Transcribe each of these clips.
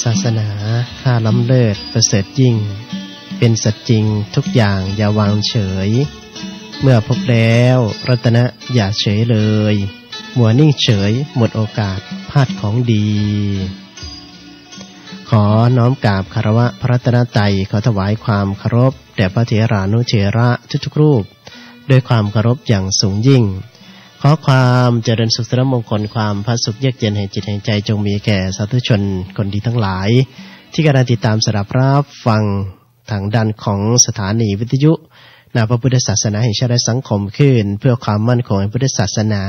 ศาสนาข้าล้ำเลิศประเสริฐยิ่งเป็นสัจจริงทุกอย่างอย่าวางเฉยเมื่อพบแล้วรัตนะอย่าเฉยเลยมัวนิ่งเฉยหมดโอกาสพลาดของดีขอน้อมกราบคารวะพระรัตนตรัยขอถวายความเคารพแด่พระเถรานุเถระทุกๆรูปด้วยความเคารพอย่างสูงยิ่งขอความเจริญสุขสรมงคลความพระสุขเยือกเย็นแห่งจิตแห่งใจจงมีแก่สาธุชนคนดีทั้งหลายที่กำลังติดตามสดับรับฟังทางด้านของสถานีวิทยุพระพุทธศาสนาแห่งชาติและสังคมขึ้นเพื่อความมั่นคงแห่งพุทธศาสนา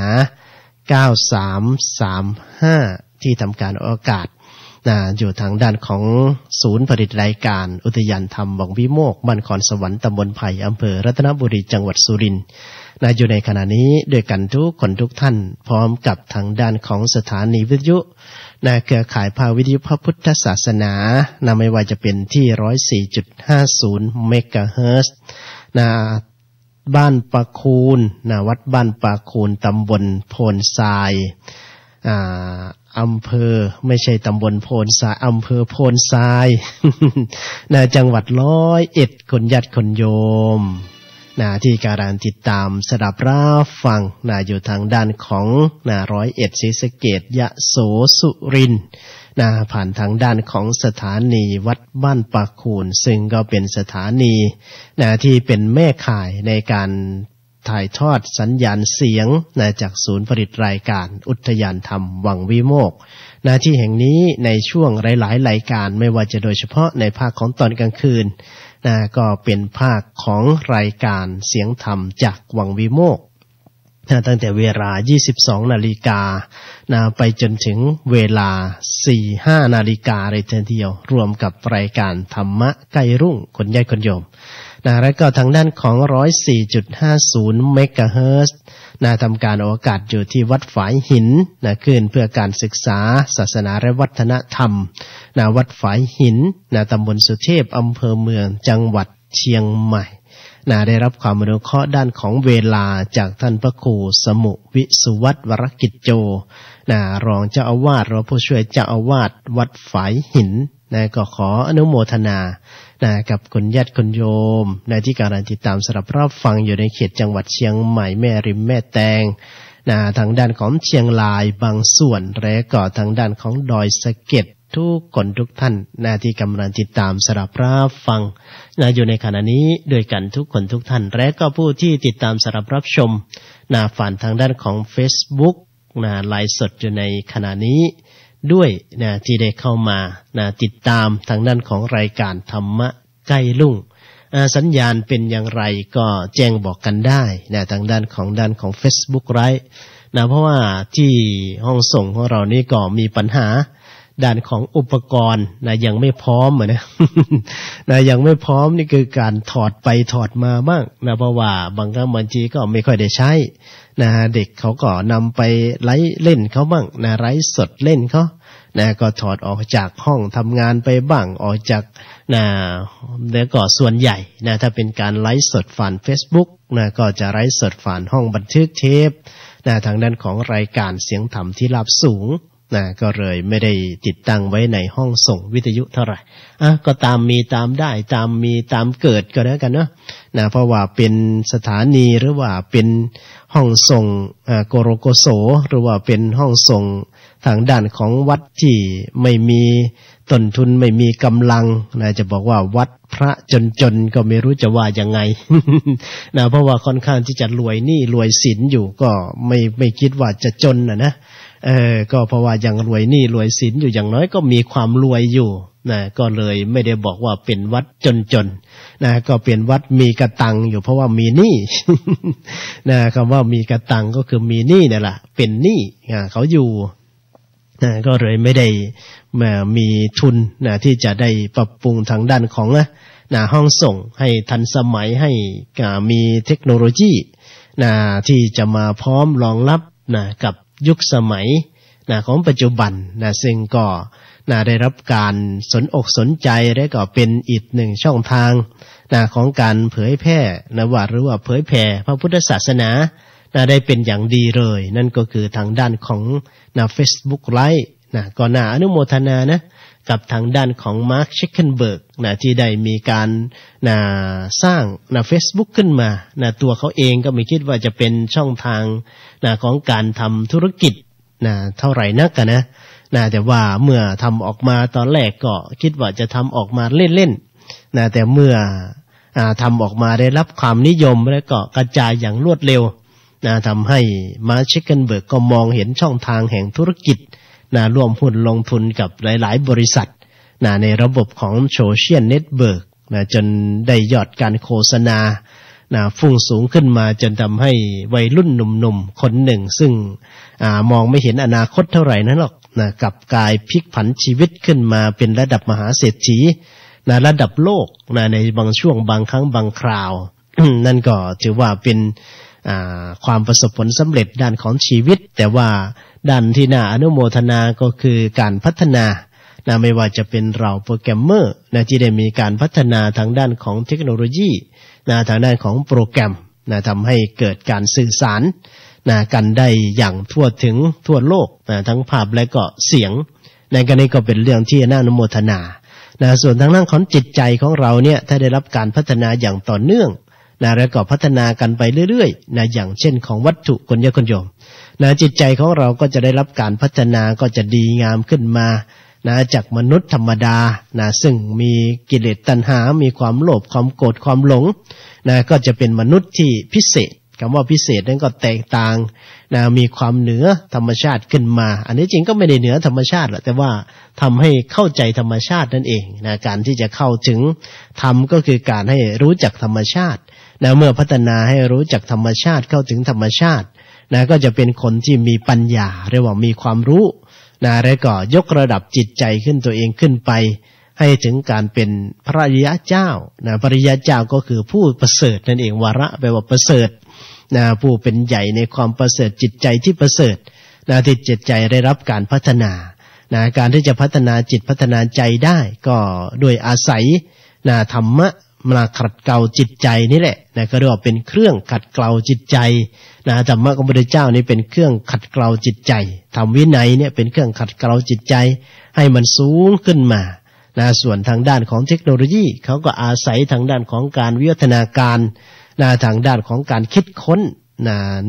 9335ที่ทำการออกอากาศอยู่ทางด้านของศูนย์ผลิตรายการอุทยานธรรมวังวิโมกข์บ้านคอนสวรรค์ตำบลไผ่อำเภอรัตนบุรีจังหวัดสุรินทร์อยู่ในขณะนี้ด้วยกันทุกคนทุกท่านพร้อมกับทางด้านของสถานีวิทยุเครือข่ายภาควิทยุพระพุทธศาสนาไม่ว่าจะเป็นที่ 104.50 เมกะเฮิรตซ์บ้านปะคูนวัดบ้านปะคูนตำบลโพนทรายอำเภอไม่ใช่ตำบลโพนทรายอำเภอโพนทรายจังหวัด101คนญาติคนโยมที่การติดตามสดับรับฟังอยู่ทางด้านของ101ศรีสะเกษยโสสุรินทร์ผ่านทางด้านของสถานีวัดบ้านปะคูนซึ่งก็เป็นสถานีที่เป็นแม่ข่ายในการถ่ายทอดสัญญาณเสียงจากศูนย์ผลิตรายการอุทยานธรรมวังวิโมกข์ที่แห่งนี้ในช่วงหลายๆรายการไม่ว่าจะโดยเฉพาะในภาคของตอนกลางคืนก็เป็นภาคของรายการเสียงธรรมจากวังวิโมกข์ตั้งแต่เวลา 22 นาฬิกาไปจนถึงเวลา 4-5 นาฬิกาเลยทีเดียวรวมกับรายการธรรมะใกล้รุ่งคนญาติคนโยมแล้วก็ทางด้านของ 104.50 เมกะเฮิรตซ์ทำการออกอากาศอยู่ที่วัดฝายหินขึ้นเพื่อการศึกษาศาสนาและวัฒนธรรมวัดฝายหินตำบลสุเทพอำเภอเมืองจังหวัดเชียงใหม่ได้รับความอนุเคราะห์ด้านของเวลาจากท่านพระครูสมุวิสุวัฒน์วรกิจโจรองเจ้าอาวาสรองผู้ช่วยเจ้าอาวาสวัดฝายหินก็ขออนุโมทนากับคนญาติคนโยมที่กำลังติดตามสดับรับฟังอยู่ในเขตจังหวัดเชียงใหม่แม่ริมแม่แตงทางด้านของเชียงรายบางส่วนและก็ทางด้านของดอยสะเก็ดทุกคนทุกท่านที่กำลังติดตามสดับรับฟังอยู่ในขณะนี้ด้วยกันทุกคนทุกท่านและก็ผู้ที่ติดตามสดับรับชมผ่านทางด้านของ Facebook ไลฟ์สดอยู่ในขณะนี้ด้วยที่ได้เข้ามาติดตามทางด้านของรายการธรรมะใกล้รุ่งสัญญาณเป็นอย่างไรก็แจ้งบอกกันได้ทางด้านของ Facebook ไลฟ์เพราะว่าที่ห้องส่งของเรานี่ก็มีปัญหาด้านของอุปกรณ์ยังไม่พร้อมยังไม่พร้อมนี่คือการถอดไปถอดมาบ้างเพราะว่าบางครั้งบางทีก็ไม่ค่อยได้ใช้เด็กเขาก็นำไปไลฟ์เล่นเขาบ้างไลฟ์สดเล่นเขาก็ถอดออกจากห้องทำงานไปบ้างออกจากแล้วก็ส่วนใหญ่ถ้าเป็นการไลฟ์สดผ่าน Facebook ก็จะไลฟ์สดผ่านห้องบันทึกเทปทางด้านของรายการเสียงธรรมที่ระดับสูงก็เลยไม่ได้ติดตั้งไว้ในห้องส่งวิทยุเท่าไหร่ก็ตามมีตามได้ตามมีตามเกิดก็แล้วกันเนาะเพราะว่าเป็นสถานีหรือว่าเป็นห้องส่งโกโรโกโสหรือว่าเป็นห้องส่งทางด้านของวัดที่ไม่มีต้นทุนไม่มีกำลังจะบอกว่าวัดพระจนก็ไม่รู้จะว่ายังไง เพราะว่าค่อนข้างที่จะรวยหนี้รวยสินอยู่ก็ไม่คิดว่าจะจนนะก็เพราะว่ายังรวยหนี้รวยสินอยู่อย่างน้อยก็มีความรวยอยู่ก็เลยไม่ได้บอกว่าเป็นวัดจนก็เป็นวัดมีกระตังอยู่เพราะว่ามีหนี้ คำว่ามีกระตังก็คือมีหนี้นั่นแหละเป็นหนี้เขาอยู่ก็เลยไม่ได้มีทุนที่จะได้ปรับปรุงทางด้านของห้องส่งให้ทันสมัยให้มีเทคโนโลยีที่จะมาพร้อมรองรับกับยุคสมัยของปัจจุบันซึ่งก็ได้รับการสนอกสนใจและก็เป็นอีกหนึ่งช่องทางของการเผยแพร่หรือว่าเผยแผ่พระพุทธศาสนาได้เป็นอย่างดีเลยนั่นก็คือทางด้านของFacebook Live ก็น่าอนุโมทนา กับทางด้านของมาร์ค ซักเคอร์เบิร์กที่ได้มีการสร้างFacebook ขึ้นมาตัวเขาเองก็ไม่คิดว่าจะเป็นช่องทางของการทำธุรกิจเท่าไหร่นักนะแต่ว่าเมื่อทำออกมาตอนแรกก็คิดว่าจะทำออกมาเล่นๆแต่เมื่อทำออกมาได้รับความนิยมแล้วก็กระจายอย่างรวดเร็วทำให้มาร์ค ซักเคอร์เบิร์กก็มองเห็นช่องทางแห่งธุรกิจร่วมหุ้นลงทุนกับหลายๆบริษัทในระบบของโซเชียลเน็ตเวิร์กจนได้ยอดการโฆษณาพุ่งสูงขึ้นมาจนทำให้วัยรุ่นหนุ่มๆคนหนึ่งซึ่งมองไม่เห็นอนาคตเท่าไหร่นั้นหรอกกลับกลายพลิกผันชีวิตขึ้นมาเป็นระดับมหาเศรษฐีระดับโลกในบางช่วงบางครั้งบางคราว นั่นก็ถือว่าเป็นความประสบผลสำเร็จด้านของชีวิตแต่ว่าด้านที่น่าอนุโมทนาก็คือการพัฒนาไม่ว่าจะเป็นเราโปรแกรมเมอร์ที่ได้มีการพัฒนาทางด้านของเทคโนโลยีทางด้านของโปรแกรมทำให้เกิดการสื่อสารกันได้อย่างทั่วถึงทั่วโลกทั้งภาพและก็เสียงในกรณีก็เป็นเรื่องที่น่าอนุโมทนาส่วนทางด้านของจิตใจของเราเนี่ยถ้าได้รับการพัฒนาอย่างต่อเนื่องแล้วก็พัฒนากันไปเรื่อยๆอย่างเช่นของวัตถุคนโยมจิตใจของเราก็จะได้รับการพัฒนาก็จะดีงามขึ้นมาจากมนุษย์ธรรมดาซึ่งมีกิเลสตัณหามีความโลภความโกรธความหลงก็จะเป็นมนุษย์ที่พิเศษคำว่าพิเศษนั้นก็แตกต่างมีความเหนือธรรมชาติขึ้นมาอันนี้จริงก็ไม่ได้เหนือธรรมชาติหรอกแต่ว่าทำให้เข้าใจธรรมชาตินั่นเองการที่จะเข้าถึงธรรมก็คือการให้รู้จักธรรมชาติเมื่อพัฒนาให้รู้จักธรรมชาติเข้าถึงธรรมชาติก็จะเป็นคนที่มีปัญญาเรียกว่ามีความรู้แล้วก็ยกระดับจิตใจขึ้นตัวเองขึ้นไปให้ถึงการเป็นพระอริยเจ้าพระอริยเจ้าก็คือผู้ประเสริฐนั่นเองวาระแปลว่าประเสริฐผู้เป็นใหญ่ในความประเสริฐจิตใจที่ประเสริฐที่จิตใจได้รับการพัฒนาการที่จะพัฒนาจิตพัฒนาใจได้ก็ด้วยอาศัยธรรมะมาขัดเกลาจิตใจนี่แหละก็เรียกว่าเป็นเครื่องขัดเกลาจิตใจธรรมะของพระพุทธเจ้านี่เป็นเครื่องขัดเกลาจิตใจธรรมวินัยเนี่ยเป็นเครื่องขัดเกลาจิตใจให้มันสูงขึ้นมาส่วนทางด้านของเทคโนโลยีเขาก็อาศัยทางด้านของการวิวัฒนาการทางด้านของการคิดค้น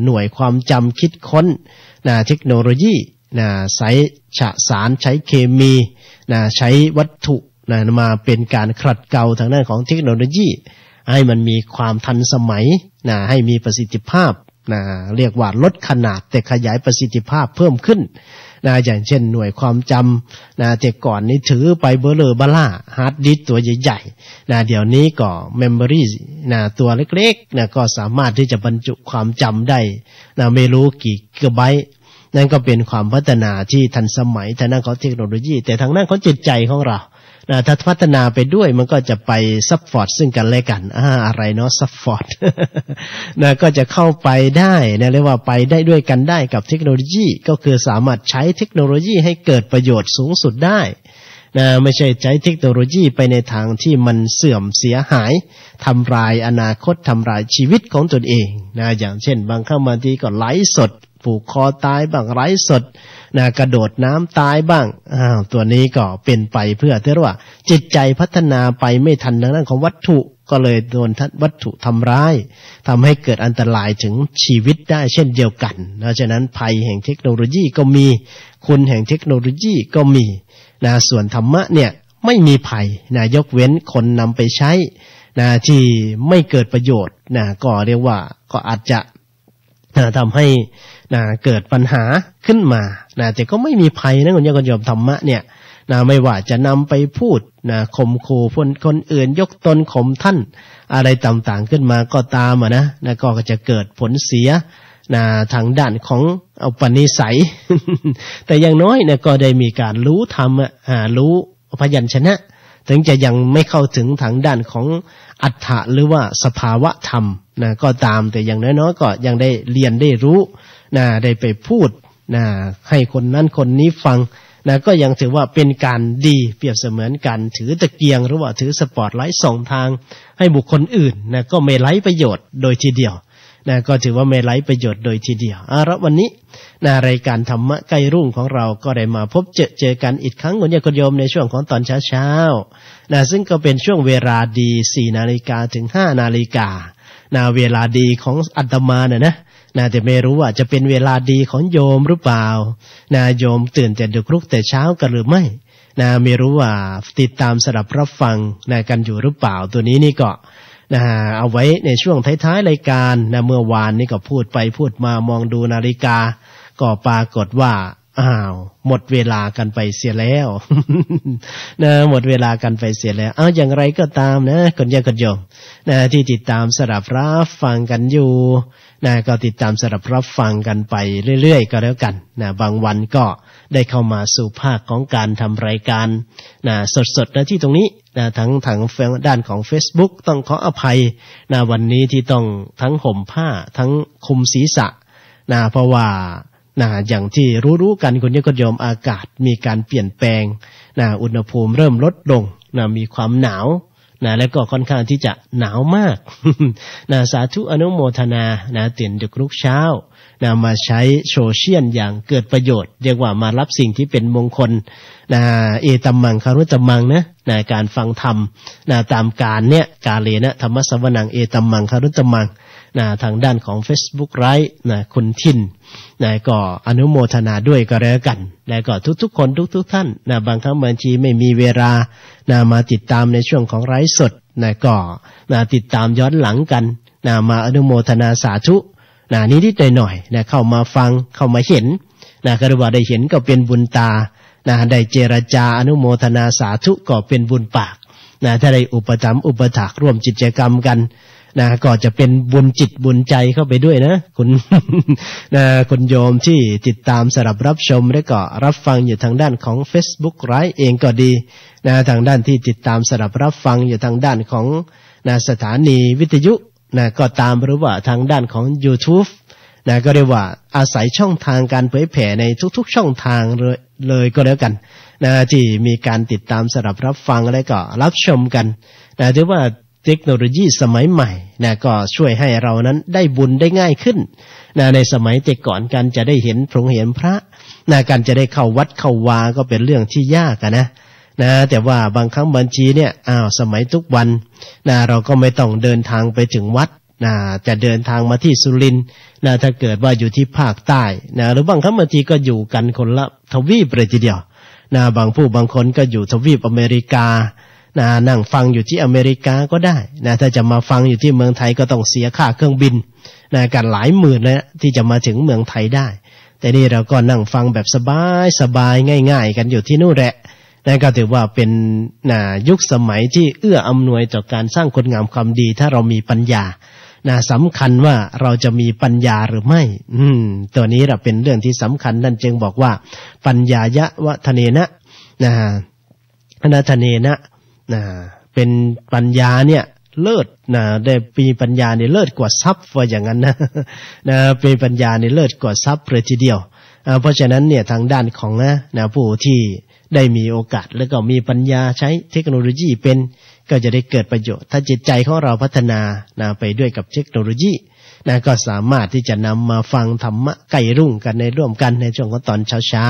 หน่วยความจำคิดค้นเทคโนโลยีใช้สารใช้เคมีใช้วัตถุมาเป็นการขัดเกลาทางด้านของเทคโนโลยีให้มันมีความทันสมัยให้มีประสิทธิภาพเรียกว่าลดขนาดแต่ขยายประสิทธิภาพเพิ่มขึ้นอย่างเช่นหน่วยความจำแต่ก่อนนี้ถือไปเบลอบ้าฮาร์ดดิสก์ตัวใหญ่ๆเดี๋ยวนี้ก็เมมโมรีตัวเล็กๆก็สามารถที่จะบรรจุความจำได้ไม่รู้กี่กิกะไบต์นั่นก็เป็นความพัฒนาที่ทันสมัยทางด้านของเทคโนโลยีแต่ทางด้านของจิตใจของเราถ้าพัฒนาไปด้วยมันก็จะไปซัพพอร์ตซึ่งกันและกันอะไรเนาะซัพพอร์ต ก็จะเข้าไปได้เรียกว่าไปได้ด้วยกันได้กับเทคโนโลยีก็คือสามารถใช้เทคโนโลยีให้เกิดประโยชน์สูงสุดได้ไม่ใช่ใช้เทคโนโลยีไปในทางที่มันเสื่อมเสียหายทำลายอนาคตทำลายชีวิตของตนเองอย่างเช่นบางครั้งบางทีก็ไลฟ์สดผูกคอตายบ้างไร้สดกระโดดน้ำตายบ้างตัวนี้ก็เป็นไปเพื่อที่ว่าจิตใจพัฒนาไปไม่ทันทางด้านของวัตถุก็เลยโดนวัตถุทำร้ายทำให้เกิดอันตรายถึงชีวิตได้เช่นเดียวกันเพราะฉะนั้นภัยแห่งเทคโนโลยีก็มีคุณแห่งเทคโนโลยีก็มีส่วนธรรมะเนี่ยไม่มีภัยยกเว้นคนนำไปใช้ที่ไม่เกิดประโยชน์ก็เรียกว่าก็อาจจะทำให้เกิดปัญหาขึ้นมาแต่ก็ไม่มีภัยนะคุณโยมธรรมะเนี่ยไม่ว่าจะนำไปพูดข่มขู่คนอื่นยกตนข่มท่านอะไรต่างๆขึ้นมาก็ตามก็จะเกิดผลเสียทางด้านของอุปนิสัย แต่อย่างน้อยก็ได้มีการรู้ธรรมรู้พยัญชนะถึงจะยังไม่เข้าถึงทางด้านของอัฏฐะหรือว่าสภาวะธรรมก็ตามแต่อย่างน้อยๆก็ยังได้เรียนได้รู้ได้ไปพูดให้คนนั้นคนนี้ฟังก็ยังถือว่าเป็นการดีเปรียบเสมือนการถือตะเกียงหรือว่าถือสปอตไลท์ส่องทางให้บุคคลอื่นก็ไม่ไร้ประโยชน์โดยทีเดียว นะก็ถือว่าไม่ไร้ประโยชน์โดยทีเดียวแล้ววันนี้นะรายการธรรมะใกล้รุ่งของเราก็ได้มาพบเจอกันอีกครั้งคุณโยมในช่วงของตอนเช้านะซึ่งก็เป็นช่วงเวลาดี 4 นาฬิกาถึง 5 นาฬิกานะเวลาดีของอาตมานะแต่ไม่รู้ว่าจะเป็นเวลาดีของโยมหรือเปล่านะโยมตื่นแต่ดึกลุกแต่เช้ากันหรือไม่นะไม่รู้ว่าติดตามสดับรับฟังนะกันอยู่หรือเปล่าตัวนี้นี่ก็นะเอาไว้ในช่วงท้ายๆรายการนะเมื่อวานนี่ก็พูดไปพูดมามองดูนาฬิกาก็ปรากฏว่าหมดเวลากันไปเสียแล้วนะหมดเวลากันไปเสียแล้วอย่างไรก็ตามนะคนญาติโยมนะที่ติดตามสดับรับฟังกันอยู่นะก็ติดตามสดับรับฟังกันไปเรื่อยๆก็แล้วกันนะบางวันก็ได้เข้ามาสู่ภาคของการทำรายการนะสดๆนะที่ตรงนี้นะทั้งทางด้านของ Facebook ต้องขออภัยนะวันนี้ที่ต้องทั้งห่มผ้าทั้งคลุมศีรษะนะเพราะว่าอย่างที่รู้กันคุณโยมอากาศมีการเปลี่ยนแปลงอุณหภูมิเริ่มลดลงมีความหนาวและก็ค่อนข้างที่จะหนาวมาก สาธุอนุโมทนาตื่นดึกลุกเช้ามาใช้โซเชียลอย่างเกิดประโยชน์เรียกว่ามารับสิ่งที่เป็นมงคลเอตัมมังคารุตมังนะการฟังธรรมตามการเนี่ยกาเลนะธรรมสวนังเอตัมมังคารุตมังทางด้านของ Facebook ไลฟ์คุณทินก็อนุโมทนาด้วยก็แล้วกันและก็ทุกๆคนทุกท่านบางครั้งบางทีไม่มีเวลามาติดตามในช่วงของไลฟ์สดก็ติดตามย้อนหลังกันมาอนุโมทนาสาธุนิดๆหน่อยๆเข้ามาฟังเข้ามาเห็นก็เรียกว่าได้เห็นก็เป็นบุญตาได้เจรจาอนุโมทนาสาธุก็เป็นบุญปากถ้าได้อุปถัมภ์อุปถากร่วมกิจกรรมกันก็จะเป็นบุญจิตบุญใจเข้าไปด้วยนะคุณ คุณโยมที่ติดตามสดับรับชมและก็รับฟังอยู่ทางด้านของ Facebook ไลฟ์เองก็ดีทางด้านที่ติดตามสดับรับฟังอยู่ทางด้านของสถานีวิทยุก็ตามหรือว่าทางด้านของ YouTube ก็เรียกว่าอาศัยช่องทางการเผยแผ่ในทุกๆช่องทางเลยก็แล้วกันที่มีการติดตามสดับรับฟังและก็รับชมกันถือว่าเทคโนโลยีสมัยใหม่ก็ช่วยให้เรานั้นได้บุญได้ง่ายขึ้นในสมัยแต่ก่อนกันจะได้เห็นพระเห็นพระการจะได้เข้าวัดเข้าวาก็เป็นเรื่องที่ยากนะแต่ว่าบางครั้งบางทีเนี่ยสมัยทุกวันเราก็ไม่ต้องเดินทางไปถึงวัดจะเดินทางมาที่สุรินทร์ถ้าเกิดว่าอยู่ที่ภาคใต้หรือบางครั้งบางทีก็อยู่กันคนละทวีปเลยทีเดียวบางคนก็อยู่ทวีปอเมริกานั่งฟังอยู่ที่อเมริกาก็ได้ถ้าจะมาฟังอยู่ที่เมืองไทยก็ต้องเสียค่าเครื่องบินกันหลายหมื่นเลยที่จะมาถึงเมืองไทยได้แต่นี่เราก็นั่งฟังแบบสบายง่ายๆกันอยู่ที่นู่นแหละก็ถือว่าเป็นยุคสมัยที่เอื้ออำนวยต่อการสร้างคุณงามความดีถ้าเรามีปัญญาสำคัญว่าเราจะมีปัญญาหรือไม่ตัวนี้เราเป็นเรื่องที่สำคัญนั่นจึงบอกว่าปัญญายะวะทะเนนะอนาทะเนนะเป็นปัญญาเนี่ยเลิศได้มีปัญญาเนี่ยเลิศกว่าทรัพย์ว่าอย่างนั้นนะเป็นปัญญาเนี่ยเลิศกว่าทรัพย์เลยทีเดียวเพราะฉะนั้นเนี่ยทางด้านของผู้ที่ได้มีโอกาสแล้วก็มีปัญญาใช้เทคโนโลยีเป็นก็จะได้เกิดประโยชน์ถ้าจิตใจของเราพัฒนาไปด้วยกับเทคโนโลยีก็สามารถที่จะนำมาฟังธรรมะใกล้รุ่งกันในร่วมกันในช่วงของตอนเช้า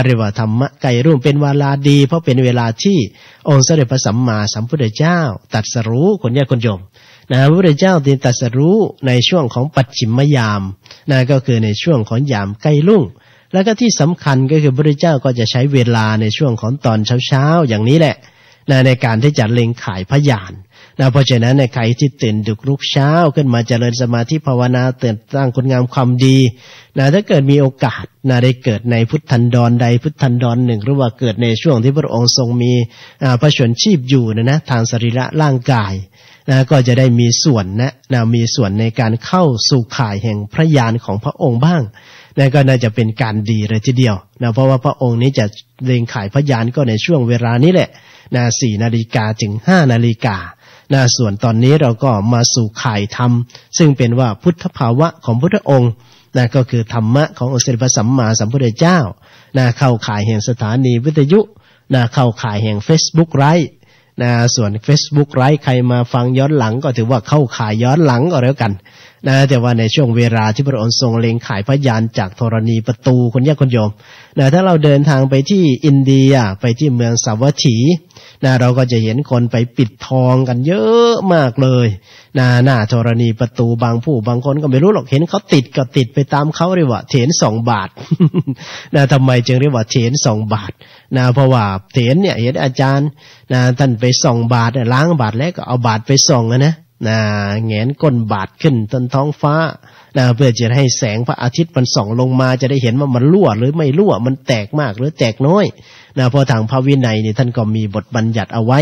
เรียกว่าธรรมะใกล้รุ่งเป็นเวลาดีเพราะเป็นเวลาที่องค์สมเด็จพระสัมมาสัมพุทธเจ้าตรัสรู้คนญาติคนโยมพระพุทธเจ้าที่ตรัสรู้ในช่วงของปัจฉิมยามก็คือในช่วงของยามใกล้รุ่งแล้วก็ที่สำคัญก็คือพระพุทธเจ้าก็จะใช้เวลาในช่วงของตอนเช้าอย่างนี้แหละในการที่จะเล็งขายพยานเพราะฉะนั้นในใครที่ตื่นดึกลุกเช้าขึ้นมาเจริญสมาธิภาวนาเตือนสร้างคุณงามความดีถ้าเกิดมีโอกาสได้เกิดในพุทธันดรใดพุทธันดรหนึ่งหรือว่าเกิดในช่วงที่พระองค์ทรงมีพระชนชีพอยู่ทางสรีระร่างกายก็จะได้มีส่วนมีส่วนในการเข้าสู่ข่ายแห่งพระญาณของพระองค์บ้างก็น่าจะเป็นการดีเลยทีเดียวเพราะว่าพระองค์นี้จะเล็งขายพระญาณก็ในช่วงเวลานี้แหละ4 นาฬิกาถึง 5 นาฬิกาส่วนตอนนี้เราก็มาสู่ข่ายธรรมซึ่งเป็นว่าพุทธภาวะของพุทธองค์ก็คือธรรมะขององค์สมเด็จพระสัมมาสัมพุทธเจ้าเข้าข่ายแห่งสถานีวิทยุเข้าข่ายแห่ง Facebook ไลฟ์ส่วน Facebook ไลฟ์ใครมาฟังย้อนหลังก็ถือว่าเข้าข่ายย้อนหลังก็แล้วกัน นะแต่ว่าในช่วงเวลาที่พระองค์ทรงเล็งขายพยานจากธรณีประตูคนแยกคนโยมนะถ้าเราเดินทางไปที่อินเดียไปที่เมืองสาวัตถีนะเราก็จะเห็นคนไปปิดทองกันเยอะมากเลยนะหน้าธรณีประตูบางผู้บางคนก็ไม่รู้หรอกเห็นเขาติดก็ติดไปตามเขาเรียกว่าเถน2 บาท นะทำไมจึงเรียกว่าเถน2 บาทนะเพราะว่าเถนเนี่ยเห็นอาจารย์นะท่านไป2 บาทล้างบาทแล้วก็เอาบาทไปส่องนะแงนก้นบาทขึ้นต้นท้องฟ้าเพื่อจะให้แสงพระอาทิตย์มันส่องลงมาจะได้เห็นว่ามันรั่วหรือไม่รั่วมันแตกมากหรือแตกน้อยเพราะทางพระวินัยนี่ท่านก็มีบทบัญญัติเอาไว้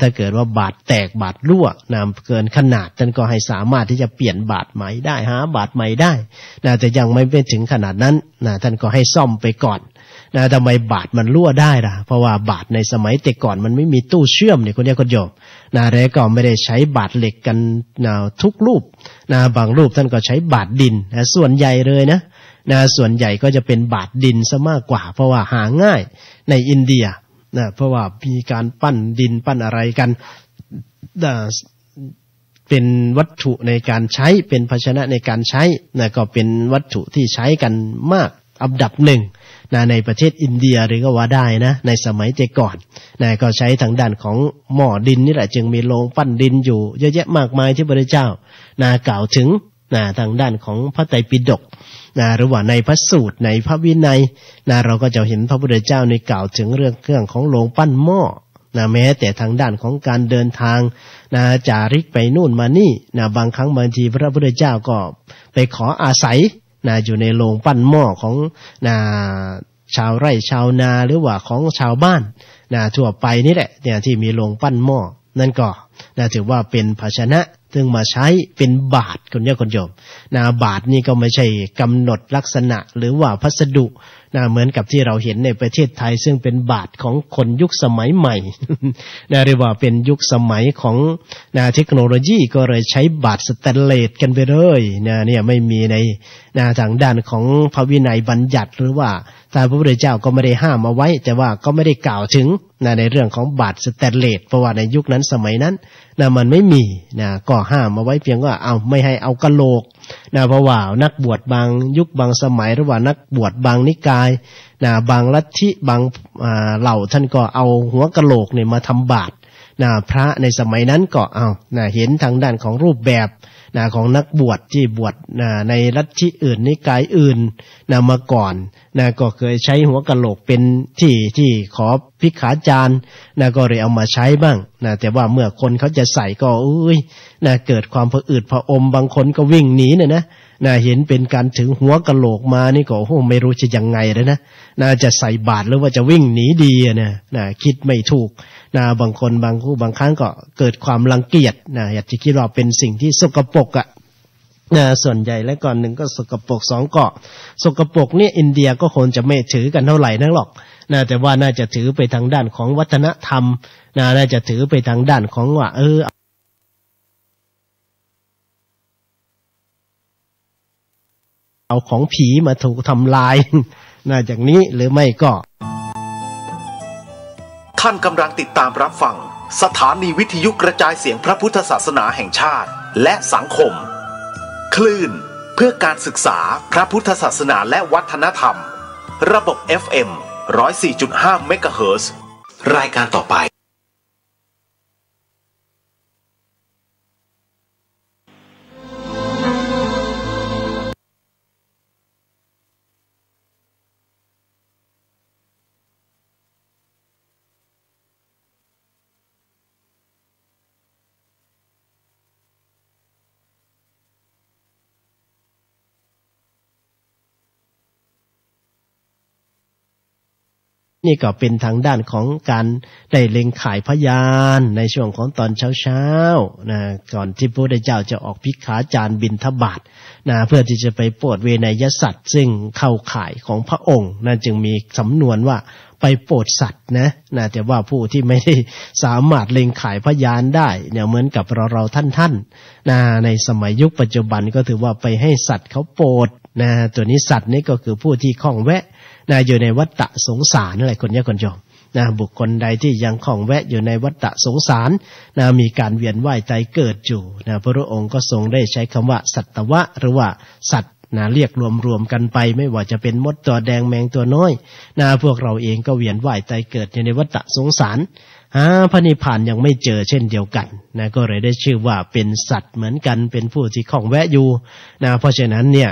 ถ้าเกิดว่าบาทแตกบาทรั่วเกินขนาดท่านก็ให้สามารถที่จะเปลี่ยนบาทใหม่ได้หาบาทใหม่ได้แต่ยังไม่เป็นถึงขนาดนั้นท่านก็ให้ซ่อมไปก่อนทำไมบาทมันรั่วได้ล่ะเพราะว่าบาทในสมัยแต่ก่อนมันไม่มีตู้เชื่อมเนี่ยคนเดียวคนโยมแล้วก็ไม่ได้ใช้บาทเหล็กกันทุกรูปบางรูปท่านก็ใช้บาทดินส่วนใหญ่เลยนะส่วนใหญ่ก็จะเป็นบาทดินซะมากกว่าเพราะว่าหาง่ายในอินเดียเพราะว่ามีการปั้นดินปั้นอะไรกันเป็นวัตถุในการใช้เป็นภาชนะในการใช้ก็เป็นวัตถุที่ใช้กันมากอันดับหนึ่งในประเทศอินเดียหรือก็ว่าได้นะในสมัยแต่ก่อนก็ใช้ทางด้านของหม้อดินนี่แหละจึงมีโรงปั้นดินอยู่เยอะแยะมากมายที่พระเจ้ากล่าวถึงทางด้านของพระไตรปิฎกหรือว่าในพระสูตรในพระวินัยเราก็จะเห็นพระพุทธเจ้าในกล่าวถึงเรื่องของโรงปั้นหม้อแม้แต่ทางด้านของการเดินทางจาริกไปนู่นมานี่บางครั้งบางทีพระพุทธเจ้าก็ไปขออาศัยอยู่ในโรงปั้นหม้อของชาวไร่ชาวนาหรือว่าของชาวบ้านทั่วไปนี่แหละที่มีโรงปั้นหม้อนั่นก็ถือว่าเป็นภาชนะซึ่งมาใช้เป็นบาทคนโยมบาทนี่ก็ไม่ใช่กำหนดลักษณะหรือว่าพัสดุเหมือนกับที่เราเห็นในประเทศไทยซึ่งเป็นบาทของคนยุคสมัยใหม่ เรียกว่าเป็นยุคสมัยของเทคโนโลยีก็เลยใช้บาทสแตนเลสกันไปเลยเนี่ยไม่มีในทางด้านของพระวินัยบัญญัติหรือว่าทางพระพุทธเจ้าก็ไม่ได้ห้ามเอาไว้แต่ว่าก็ไม่ได้กล่าวถึงในเรื่องของบาทสแตนเลสเพราะว่าในยุคนั้นสมัยนั้นมันไม่มีก็ห้ามเอาไว้เพียงว่าเอาไม่ให้เอากะโหลกเพราะว่านักบวชบางยุคบางสมัยหรือว่านักบวชบางนิกายบางลัทธิบางเหล่าท่านก็เอาหัวกะโหลกเนี่ยมาทำบาตรพระในสมัยนั้นก็เอาเห็นทางด้านของรูปแบบของนักบวชที่บวชในลัทธิอื่นนิกายอื่นมาก่อนก็เคยใช้หัวกะโหลกเป็นที่ขอภิกขาจารย์ก็เลยเอามาใช้บ้างแต่ว่าเมื่อคนเขาจะใส่ก็เกิดความผะอืดผะอมบางคนก็วิ่งหนีนะเห็นเป็นการถือหัวกะโหลกมานี่ก็ไม่รู้จะยังไงเลยนะจะใส่บาตรหรือว่าจะวิ่งหนีดีคิดไม่ถูกบางคนบางครั้งก็เกิดความรังเกียจอยากจะคิดว่าเป็นสิ่งที่สกปรกส่วนใหญ่และก่อนหนึ่งก็สกปรก2 ก็สกปรกเนี่ยอินเดียก็คงจะไม่ถือกันเท่าไหร่นักหรอกแต่ว่าน่าจะถือไปทางด้านของวัฒนธรรมน่าจะถือไปทางด้านของว่าเอาของผีมาถูกทำลายจากนี้หรือไม่ก็ท่านกำลังติดตามรับฟังสถานีวิทยุกระจายเสียงพระพุทธศาสนาแห่งชาติและสังคมคลื่นเพื่อการศึกษาพระพุทธศาสนาและวัฒนธรรมระบบ FM 104.5 เมกะเฮิรตซ์รายการต่อไปนี่ก็เป็นทางด้านของการได้เล็งขายพยานในช่วงของตอนเช้าก่อนที่พระพุทธเจ้าจะออกภิกขาจารย์บิณฑบาตเพื่อที่จะไปโปรดเวนยสัตว์ซึ่งเข้าข่ายของพระองค์นั่นจึงมีสำนวนว่าไปโปรดสัตว์แต่ว่าผู้ที่ไม่ได้สามารถเล็งขายพยานได้เหมือนกับเราท่านในสมัยยุคปัจจุบันก็ถือว่าไปให้สัตว์เขาโปรดตัวนี้สัตว์นี่ก็คือผู้ที่คล้องแวะอยู่ในวัฏสงสารนั่นแหละคนโยม บุคคลใดที่ยังคล่องแวะอยู่ในวัฏสงสารมีการเวียนว่ายตายเกิดอยู่พระองค์ก็ทรงได้ใช้คำว่าสัตวะหรือว่าสัตว์เรียกรวมๆกันไปไม่ว่าจะเป็นมดตัวแดงแมงตัวน้อยพวกเราเองก็เวียนว่ายตายเกิดอยู่ในวัฏสงสารพระนิพพานยังไม่เจอเช่นเดียวกันก็เลยได้ชื่อว่าเป็นสัตว์เหมือนกันเป็นผู้ที่คล่องแวะอยู่เพราะฉะนั้นเนี่ย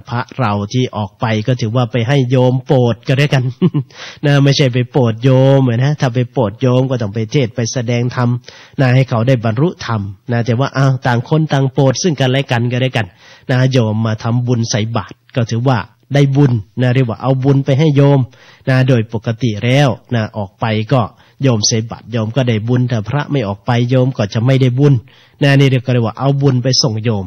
พระเราที่ออกไปก็ถือว่าไปให้โยมโปรดก็ได้กัน ไม่ใช่ไปโปรดโยมนะถ้าไปโปรดโยมก็ต้องไปเทศไปแสดงธรรมให้เขาได้บรรลุธรรมแต่ว่าต่างคนต่างโปรดซึ่งกันและกันก็ได้กันโยมมาทำบุญใส่บาตรก็ถือว่าได้บุญเรียกว่าเอาบุญไปให้โยมโดยปกติแล้วออกไปก็โยมใส่บาตรโยมก็ได้บุญแต่พระไม่ออกไปโยมก็จะไม่ได้บุญนี่เรียกว่าเอาบุญไปส่งโยม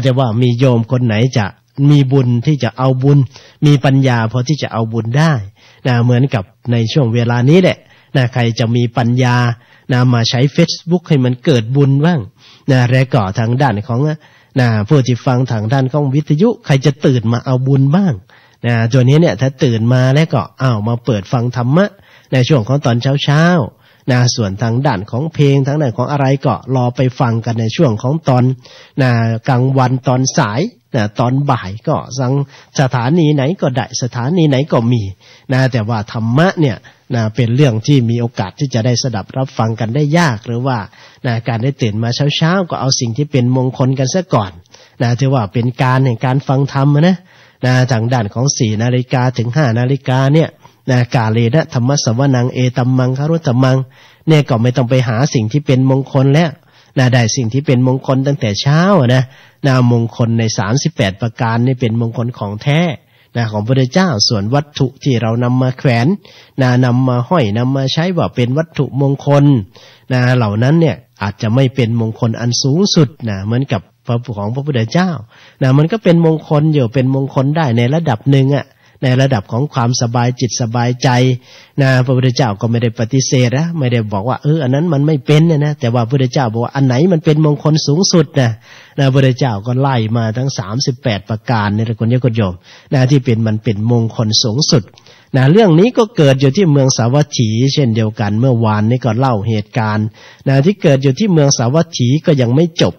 แต่ว่ามีโยมคนไหนจะมีบุญที่จะเอาบุญมีปัญญาพอที่จะเอาบุญได้เหมือนกับในช่วงเวลานี้แหละใครจะมีปัญญามาใช้ Facebook ให้มันเกิดบุญบ้างแล้วก็ทางด้านของผู้ที่ฟังทางด้านของวิทยุใครจะตื่นมาเอาบุญบ้างตัวนี้เนี่ยถ้าตื่นมาแล้วก็มาเปิดฟังธรรมะในช่วงของตอนเช้าส่วนทางด้านของเพลงทางด้านของอะไรก็รอไปฟังกันในช่วงของตอนกลางวันตอนสายตอนบ่ายก็สั่งสถานีไหนก็ได้สถานีไหนก็มีแต่ว่าธรรมะเนี่ยเป็นเรื่องที่มีโอกาสที่จะได้สดับรับฟังกันได้ยากหรือว่าการได้ตื่นมาเช้าก็เอาสิ่งที่เป็นมงคลกันซะก่อนถือว่าเป็นการแห่งการฟังธรรมนะทางด้านของ 4 นาฬิกาถึง 5 นาฬิกาเนี่ยกาเลนะธรรมสวนังเอตัมมังคารุตมังเนี่ยก็ไม่ต้องไปหาสิ่งที่เป็นมงคลแล้วได้สิ่งที่เป็นมงคลตั้งแต่เช้ามงคลใน38ประการนี่เป็นมงคลของแท้ของพระพุทธเจ้าส่วนวัตถุที่เรานำมาแขวนนำมาห้อยนำมาใช้ว่าเป็นวัตถุมงคลเหล่านั้นเนี่ยอาจจะไม่เป็นมงคลอันสูงสุดเหมือนกับของพระพุทธเจ้ามันก็เป็นมงคลอยู่เป็นมงคลได้ในระดับหนึ่งในระดับของความสบายจิตสบายใจพระพุทธเจ้าก็ไม่ได้ปฏิเสธไม่ได้บอกว่าอันนั้นมันไม่เป็นแต่ว่าพระพุทธเจ้าบอกว่าอันไหนมันเป็นมงคลสูงสุดพระพุทธเจ้าก็ไล่มาทั้ง38ประการในคนนี้ก็โยมที่มันเป็นมงคลสูงสุดเรื่องนี้ก็เกิดอยู่ที่เมืองสาวัตถีเช่นเดียวกันเมื่อวานนี้ก็เล่าเหตุการณ์ที่เกิดอยู่ที่เมืองสาวัตถีก็ยังไม่จบ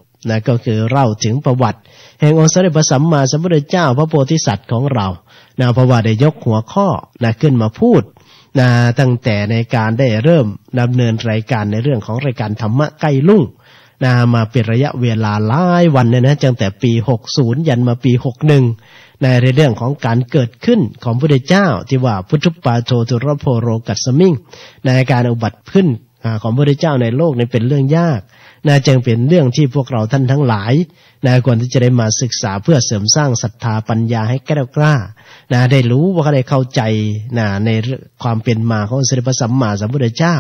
ก็คือเล่าถึงประวัติแห่งองค์สมเด็จพระสัมมาสัมพุทธเจ้าพระโพธิสัตว์ของเราเพราะว่าได้ยกหัวข้อขึ้นมาพูดตั้งแต่ในการได้เริ่มดำเนินรายการในเรื่องของรายการธรรมะใกล้ลุ่งมาเป็นระยะเวลาหลายวันตั้งแต่ปี60ยันมาปี61ในเรื่องของการเกิดขึ้นของพระพุทธเจ้าที่ว่าพุทธุปาโทตุรโพโรกัสสมิงในการอุบัติขึ้นของพระพุทธเจ้าในโลกนี้เป็นเรื่องยากจึงเป็นเรื่องที่พวกเราท่านทั้งหลายควรที่จะได้มาศึกษาเพื่อเสริมสร้างศรัทธาปัญญาให้แกร่งกล้าได้รู้ว่าเขาได้เข้าใจในความเป็นมาของสมเด็จพระสัมมาสัมพุทธเจ้า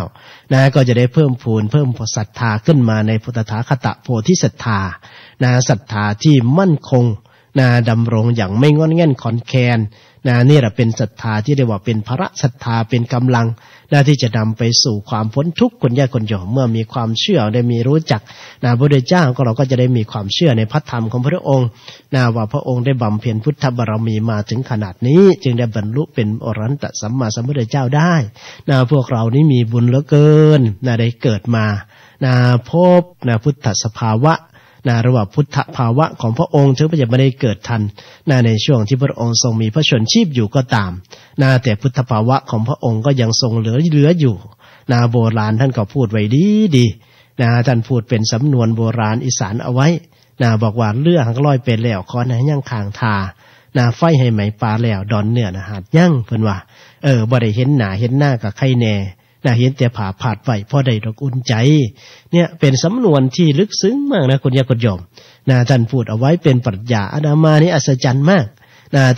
ก็จะได้เพิ่มพูนเพิ่มศรัทธาขึ้นมาในพุทธคตโพธิศรัทธาศรัทธาที่มั่นคงดำรงอย่างไม่งอนแง่นขอนแคนนี่แหละเป็นศรัทธาที่เรียกว่าเป็นพระศรัทธาเป็นกำลังที่จะนำไปสู่ความพ้นทุกข์คนยากคนโยมเมื่อมีความเชื่อได้มีรู้จักพระพุทธเจ้าก็เราก็จะได้มีความเชื่อในพระธรรมของพระองค์ว่าพระองค์ได้บำเพ็ญพุทธบารมีมาถึงขนาดนี้จึงได้บรรลุเป็นอรหันตสัมมาสัมพุทธเจ้าได้พวกเรานี้มีบุญเหลือเกินได้เกิดมาพบพุทธสภาวะหรือว่าพุทธภาวะของพระองค์ถึงจะไม่ได้เกิดทันในช่วงที่พระองค์ทรงมีพระชนชีพอยู่ก็ตามแต่พุทธภาวะของพระองค์ก็ยังทรงเหลืออยู่โบราณท่านก็พูดไว้ดีท่านพูดเป็นสำนวนโบราณอีสานเอาไว้บอกว่าเลือหักลอยเป็นแล้วคอนให้ยั่งคางทาไฟให้ไหมปลาแล้วดอนเนื้อหาดยั่งเพิ่นว่าบ่ได้เห็นหน้าเห็นหน้ากับใครแน่เห็นแต่ผ่าผาดไว้พอได้ดอกอุ่นใจเนี่ยเป็นสำนวนที่ลึกซึ้งมากคุณญาติโยมท่านพูดเอาไว้เป็นปรัชญาอาตมานี่อัศจรรย์มาก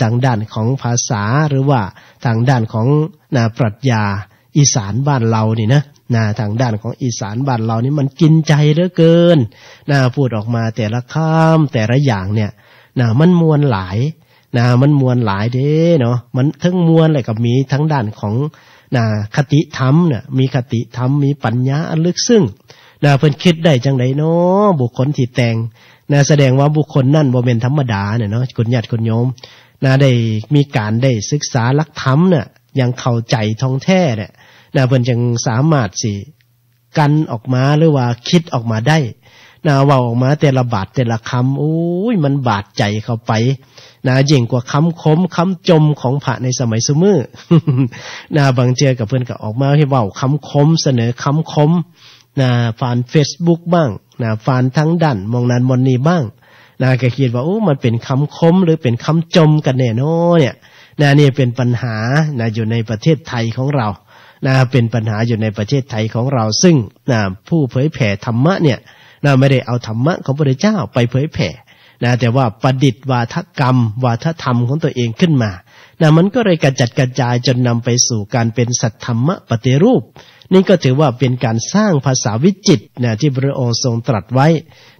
ทางด้านของภาษาหรือว่าทางด้านของปรัชญาอีสานบ้านเรานี่นะทางด้านของอีสานบ้านเรานี่มันกินใจเหลือเกินพูดออกมาแต่ละคำแต่ละอย่างเนี่ยมันมวลหลายมันมวลหลายเด้เนาะมันทั้งมวลเลยกับมีทั้งด้านของคติธรรมมีคติธรรมมีปัญญาอันลึกซึ้งเพิ่นคิดได้จังไดเนาะบุคคลที่แต่งแสดงว่าบุคคลนั่นบ่แม่นธรรมดาเนาะคุณญาติคุณโยมได้มีการได้ศึกษาหลักธรรมยังเข้าใจท่องแท้ นะเพิ่นจึงสามารถสิกันออกมาหรือว่าคิดออกมาได้นะเว้าออกมาแต่ละบาทแต่ละคำโอ้ยมันบาดใจเข้าไปนะยิ่งกว่าคำคมคำจมของพระในสมัยซุมื้อ นะบางเทื่อกับเพิ่นก็ออกมาให้เว้าคำคมเสนอคำคมนะผ่าน Facebook บ้างนะผ่านทั้งด้านมองนั้นมองนี้บ้างนะก็คิดว่าโอ้มันเป็นคำคมหรือเป็นคำจมกันแน่เนาะเนี่ยนะนี่เป็นปัญหานะอยู่ในประเทศไทยของเรานะเป็นปัญหาอยู่ในประเทศไทยของเราซึ่งนะผู้เผยแผ่ธรรมะเนี่ยนะไม่ได้เอาธรรมะของพระพุทธเจ้าไปเผยแผ่นะแต่ว่าประดิษฐ์วาทกรรมวาทธรรมของตัวเองขึ้นมานะมันก็เลยกระจัดกระจายจนนำไปสู่การเป็นสัทธรรมะปฏิรูปนี่ก็ถือว่าเป็นการสร้างภาษาวิจิตรนะที่พระองค์ทรงตรัสไว้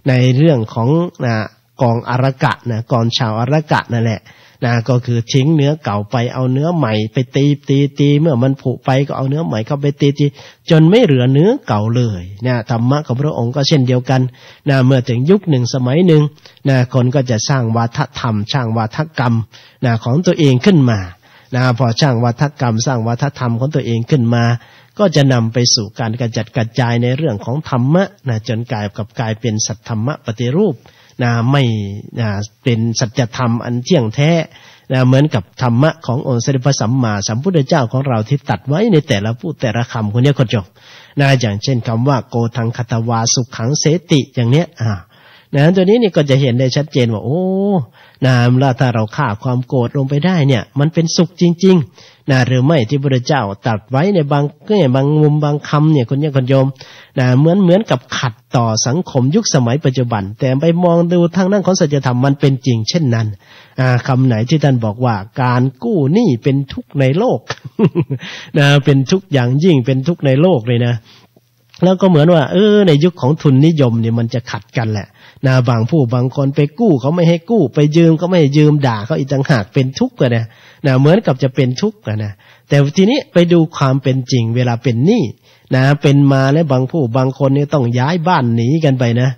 ในเรื่องของนะกองอารกะนะกองชาวอารกะนั่นแหละนะก็คือทิ้งเนื้อเก่าไปเอาเนื้อใหม่ไปตีเมื่อมันผุไปก็เอาเนื้อใหม่เข้าไปตีจนไม่เหลือเนื้อเก่าเลยนะธรรมะของพระองค์ก็เช่นเดียวกันนะเมื่อถึงยุคหนึ่งสมัยหนึ่งนะคนก็จะสร้างวาทธรรมสร้างวาทกรรมนะของตัวเองขึ้นมานะพอสร้างวาทกรรมสร้างวาทธรรมของตัวเองขึ้นมาก็จะนำไปสู่การกระจัดกระจายในเรื่องของธรรมะนะจนกลายเป็นสัทธรรมะปฏิรูปนะไม่เป็นสัจธรรมอันเที่ยงแท้นะเหมือนกับธรรมะขององค์สมเด็จพระสัมมาสัมพุทธเจ้าของเราที่ตัดไว้ในแต่ละพูดแต่ละคำคนนี้คนจบนะอย่างเช่นคำว่าโกทังคตวาสุขังเสติอย่างเนี้ยนะตัวนี้นี่ก็จะเห็นได้ชัดเจนว่าโอ้นะแล้วถ้าเราฆ่าความโกรธลงไปได้เนี่ยมันเป็นสุขจริงๆนะหรือไม่ที่พระเจ้าตรัสไว้ในบางมุมบางคำเนี่ยคนนี้คนโยมนะเหมือนกับขัดต่อสังคมยุคสมัยปัจจุบันแต่ไปมองดูทางด้านของสัจธรรมมันเป็นจริงเช่นนั้นคำไหนที่ท่านบอกว่าการกู้หนี้เป็นทุกข์ในโลก นะเป็นทุกข์อย่างยิ่งเป็นทุกข์ในโลกเลยนะแล้วก็เหมือนว่าในยุคของทุนนิยมเนี่ยมันจะขัดกันแหละนะบางคนไปกู้เขาไม่ให้กู้ไปยืมก็ไม่ให้ยืมด่าเขาอีกต่างหากเป็นทุกข์นะเหมือนกับจะเป็นทุกข์นะแต่ทีนี้ไปดูความเป็นจริงเวลาเป็นหนี้นะเป็นมาแล้วบางคนเนี่ยต้องย้ายบ้านหนีกันไปนะ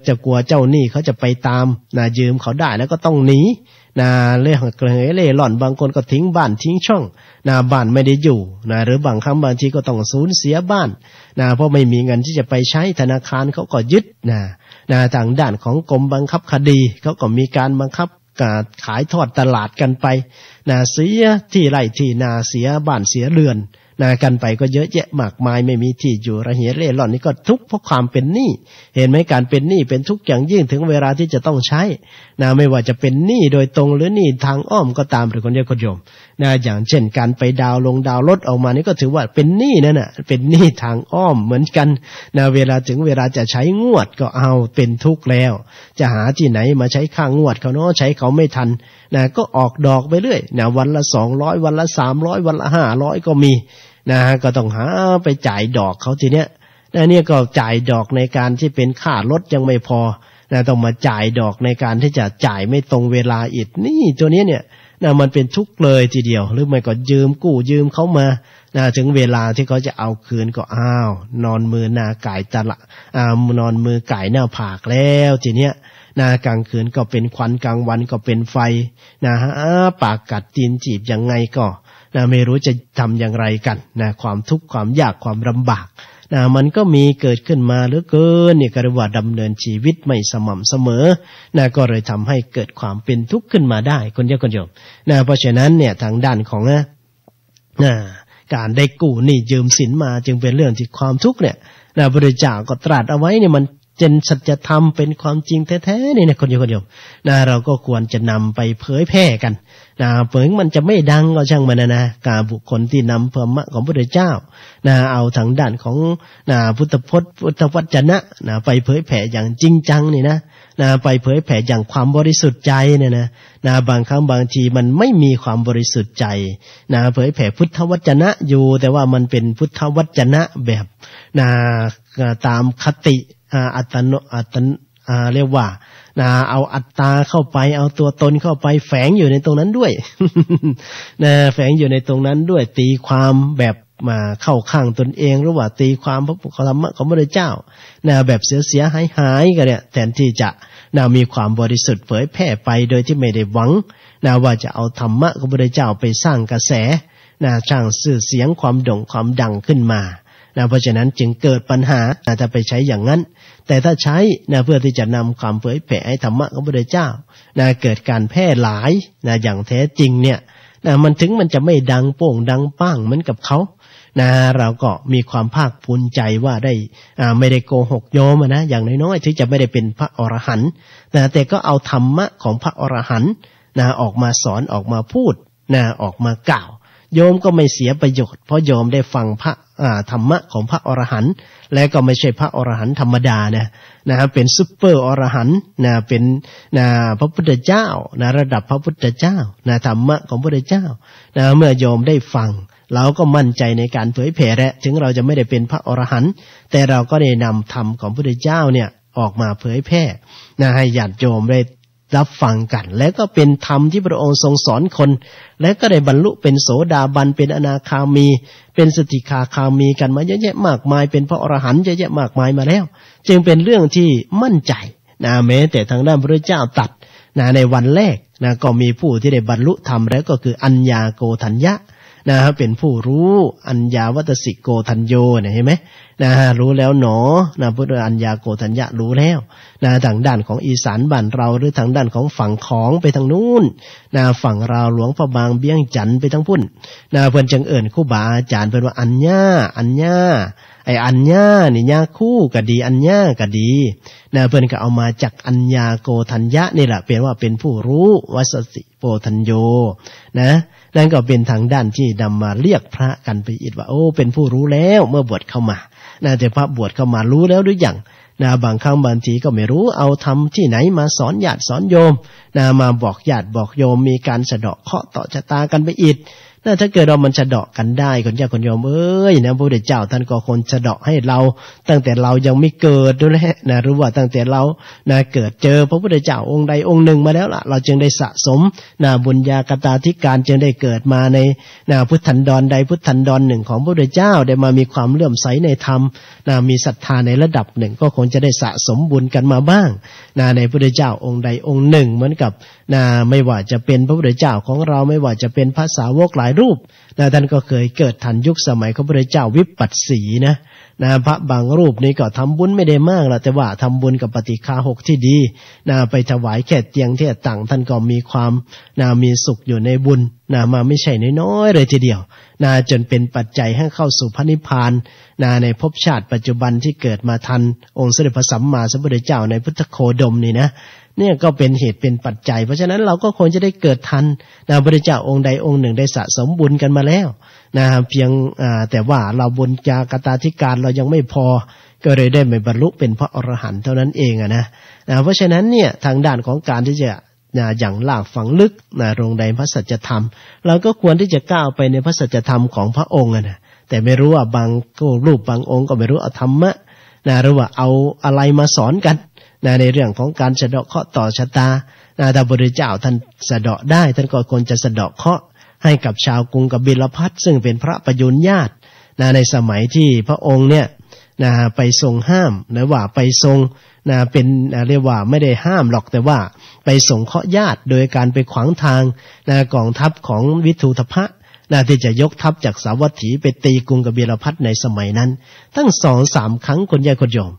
จะกลัวเจ้าหนี้เขาจะไปตามนะยืมเขาได้แล้วก็ต้องหนีนะเล่ร่อนบางคนก็ทิ้งบ้านทิ้งช่องนะบ้านไม่ได้อยู่นะหรือบางทีก็ต้องสูญเสียบ้านนะเพราะไม่มีเงินที่จะไปใช้ธนาคารเขาก็ยึดนะทางด้านของกรมบังคับคดีเขาก็มีการบังคับขายทอดตลาดกันไปนะเสียที่ไร่ที่นาเสียบ้านเสียเรือนนะกันไปก็เยอะแยะมากมายไม่มีที่อยู่ระเหเร่ร่อนนี่ก็ทุกข์เพราะความเป็นหนี้เห็นไหมการเป็นหนี้เป็นทุกข์อย่างยิ่งถึงเวลาที่จะต้องใช้นะไม่ว่าจะเป็นหนี้โดยตรงหรือหนี้ทางอ้อมก็ตามหรือคนเดียวคนโยมนะอย่างเช่นการไปดาวรถออกมานี่ก็ถือว่าเป็นหนี้นั่นน่ะเป็นหนี้ทางอ้อมเหมือนกันนะเวลาถึงเวลาจะใช้งวดก็เอาเป็นทุกข์แล้วจะหาที่ไหนมาใช้ค่างวดเขาเนาะใช้เขาไม่ทันนะก็ออกดอกไปเรื่อยนะวันละ200วันละ300วันละ500ก็มีนะก็ต้องหาไปจ่ายดอกเขาทีเนี้ยเนี่ยก็จ่ายดอกในการที่เป็นค่ารถยังไม่พอนะต้องมาจ่ายดอกในการที่จะจ่ายไม่ตรงเวลาอีกนี่ตัวนี้เนี่ยนะมันเป็นทุกข์เลยทีเดียวหรือไม่ก็ยืมเขามานะถึงเวลาที่เขาจะเอาคืนก็นอนมือหน้าไก่ตะละนอนมือไก่หน้าผากแล้วทีเนี้ยนะกลางคืนก็เป็นควันกลางวันก็เป็นไฟนะปากกัดตีนจีบยังไงก็นะไม่รู้จะทำอย่างไรกันนะความทุกข์ความยากความลำบากนะมันก็มีเกิดขึ้นมาเหลือเกินเนี่ยก็เรียกว่าดำเนินชีวิตไม่สม่ำเสมอนะก็เลยทำให้เกิดความเป็นทุกข์ขึ้นมาได้คนโยมนะเพราะฉะนั้นเนี่ยทางด้านของการได้กู้หนี้ยืมสินมาจึงเป็นเรื่องที่ความทุกข์เนี่ยนะพระพุทธเจ้าก็ตรัสเอาไว้เนี่ยมันเป็นสัจธรรมเป็นความจริงแท้ๆนี่นะคนโยมนะเราก็ควรจะนำไปเผยแพร่กันนะเผยมันจะไม่ดังก็ช่างมันนะการบุคคลที่นำธรรมะของพระพุทธเจ้านะเอาทางด้านของพุทธพจน์พุทธวจนะนะไปเผยแผ่อย่างจริงจังนี่นะไปเผยแผ่อย่างความบริสุทธิ์ใจเนี่ยนะบางครั้งบางทีมันไม่มีความบริสุทธิ์ใจนะเผยแผ่พุทธวจนะอยู่แต่ว่ามันเป็นพุทธวจนะแบบตามคติเรียกว่าเอาอัตตาเข้าไปเอาตัวตนเข้าไปแฝงอยู่ในตรงนั้นด้วย แฝงอยู่ในตรงนั้นด้วยตีความแบบมาเข้าข้างตนเองหรือว่าตีความพระธรรมะของพระพุทธเจ้าแบบเสียหายกันเนี่ยแทนที่จะมีความบริสุทธิ์เผยแพร่ไปโดยที่ไม่ได้หวังว่าจะเอาธรรมะของพระพุทธเจ้าไปสร้างกระแส สร้างชื่อเสียงความโด่งความดังขึ้นมาเพราะฉะนั้นจึงเกิดปัญหาถ้าไปใช้อย่างนั้นแต่ถ้าใช้เพื่อที่จะนำความเผยแผ่ให้ธรรมะของพระพุทธเจ้าเกิดการแพร่หลายอย่างแท้จริงเนี่ยมันถึงมันจะไม่ดังโป่งดังป้างเหมือนกับเขาเราก็มีความภาคภูมิใจว่าได้ไม่ได้โกหกโยมนะอย่างน้อยๆที่จะไม่ได้เป็นพระอรหันต์แต่ก็เอาธรรมะของพระอรหันต์ออกมาสอนออกมาพูดออกมากล่าวโยมก็ไม่เสียประโยชน์เพราะโยมได้ฟังพระธรรมะของพระอรหันต์และก็ไม่ใช่พระอรหันต์ธรรมดาเป็นซุปเปอร์อรหันต์เป็นพระพุทธเจ้าระดับพระพุทธเจ้าธรรมะของพระพุทธเจ้าเมื่อโยมได้ฟังเราก็มั่นใจในการเผยแผ่และถึงเราจะไม่ได้เป็นพระอรหันต์แต่เราก็ได้นำธรรมของพระพุทธเจ้าเนี่ยออกมาเผยแผ่ให้ญาติโยมได้รับฟังกันและก็เป็นธรรมที่พระองค์ทรงสอนคนและก็ได้บรรลุเป็นโสดาบันเป็นอนาคามีเป็นสกิทาคามีกันมาเยอะแยะมากมายเป็นพระอรหันต์เยอะแยะมากมายมาแล้วจึงเป็นเรื่องที่มั่นใจแม้แต่ทางด้านพระพุทธเจ้าตรัสในวันแรกก็มีผู้ที่ได้บรรลุธรรมแล้วก็คืออัญญาโกฏัญญะเป็นผู้รู้อัญญาวัตสิโกฏัญโยเห็นไหมรู้แล้วหนอพุทธอัญญาโกฏัญญะรู้แล้วทางด้านของอีสานบ้านเราหรือทางด้านของฝั่งของไปทางนู้นฝั่งราวหลวงพระบางเบี้ยงจันทร์ไปทางพุ่นเพิ่นจังเอิ้นครูบาอาจารย์เพิ่นว่าอัญญาอัญญาไอ้อัญญานี่ญาคู่ก็ดีอัญญาก็ดีเพิ่นก็เอามาจากอัญญาโกฏัญญะนี่แหละแปลว่าเป็นผู้รู้วัสสิโกฏัญโยนั่นก็เป็นทางด้านที่นำมาเรียกพระกันไปอีกว่าโอ้เป็นผู้รู้แล้วเมื่อบวชเข้ามาแต่พระบวชเข้ามารู้แล้วหรือยังบางครั้งบางทีก็ไม่รู้เอาทำที่ไหนมาสอนญาติสอนโยมมาบอกญาติบอกโยมมีการสะเดาะเคราะห์ต่อชะตากันไปอีกถ้าเกิดเรามันสะเดาะกันได้คนญาติคนโยมพระพุทธเจ้าท่านก็คงสะเดาะให้เราตั้งแต่เรายังไม่เกิดด้วยแหละรู้ว่าตั้งแต่เราเกิดเจอพระพุทธเจ้าองค์ใดองค์หนึ่งมาแล้วล่ะเราจึงได้สะสมบุญญากตาธิการจึงได้เกิดมาในพุทธันดรใดพุทธันดรหนึ่งของพระพุทธเจ้าได้มามีความเลื่อมใสในธรรมมีศรัทธาในระดับหนึ่งก็คงจะได้สะสมบุญกันมาบ้างในพระพุทธเจ้าองค์ใดองค์หนึ่งเหมือนกับไม่ว่าจะเป็นพระพุทธเจ้าของเราไม่ว่าจะเป็นพระสาวกหลายรูปท่านก็เคยเกิดทันยุคสมัยของพระพุทธเจ้าวิปัสสีพระบางรูปนี้ก็ทำบุญไม่ได้มากหรอกแต่ว่าทำบุญกับปฏิฆาหกที่ดีไปถวายแค่เตียงเที่ยต่างท่านก็มีความมีสุขอยู่ในบุญมาไม่ใช่น้อยๆเลยทีเดียวจนเป็นปัจจัยให้เข้าสู่พระนิพพานในภพชาติปัจจุบันที่เกิดมาทันองค์สมเด็จพระสัมมาสัมพุทธเจ้าในพุทธโคดมนี่เนี่ยก็เป็นเหตุเป็นปัจจัยเพราะฉะนั้นเราก็ควรจะได้เกิดทันพระพุทธเจ้าองค์ใดองค์หนึ่งได้สะสมบุญกันมาแล้วเพียงแต่ว่าเราบุญจากตาธิการเรายังไม่พอก็เลยได้ไม่บรรลุเป็นพระอรหันต์เท่านั้นเองเพราะฉะนั้นเนี่ยทางด้านของการที่จะอย่างลากฝังลึกลงในพระสัจธรรมเราก็ควรที่จะก้าวไปในพระสัจธรรมของพระองค์แต่ไม่รู้ว่าบางรูปบางองค์ก็ไม่รู้เอาธรรมะหรือว่าเอาอะไรมาสอนกันในเรื่องของการสะเดาะเคราะห์ต่อชะตาถ้าพระพุทธเจ้าท่านสะเดาะได้ท่านก็ควรจะสะเดาะเคราะห์ให้กับชาวกรุงกบิลพัสซึ่งเป็นพระประยุรญาติในสมัยที่พระองค์เนี่ยไปทรงห้ามหรือว่าไปทรงเป็นเรียกว่าไม่ได้ห้ามหรอกแต่ว่าไปส่งเคราะห์ญาติโดยการไปขวางทางกองทัพของวิทูธพะที่จะยกทัพจากสาวัตถีไปตีกรุงกบิลพัสในสมัยนั้นทั้ง 2-3 ครั้งคนญาติคนโยม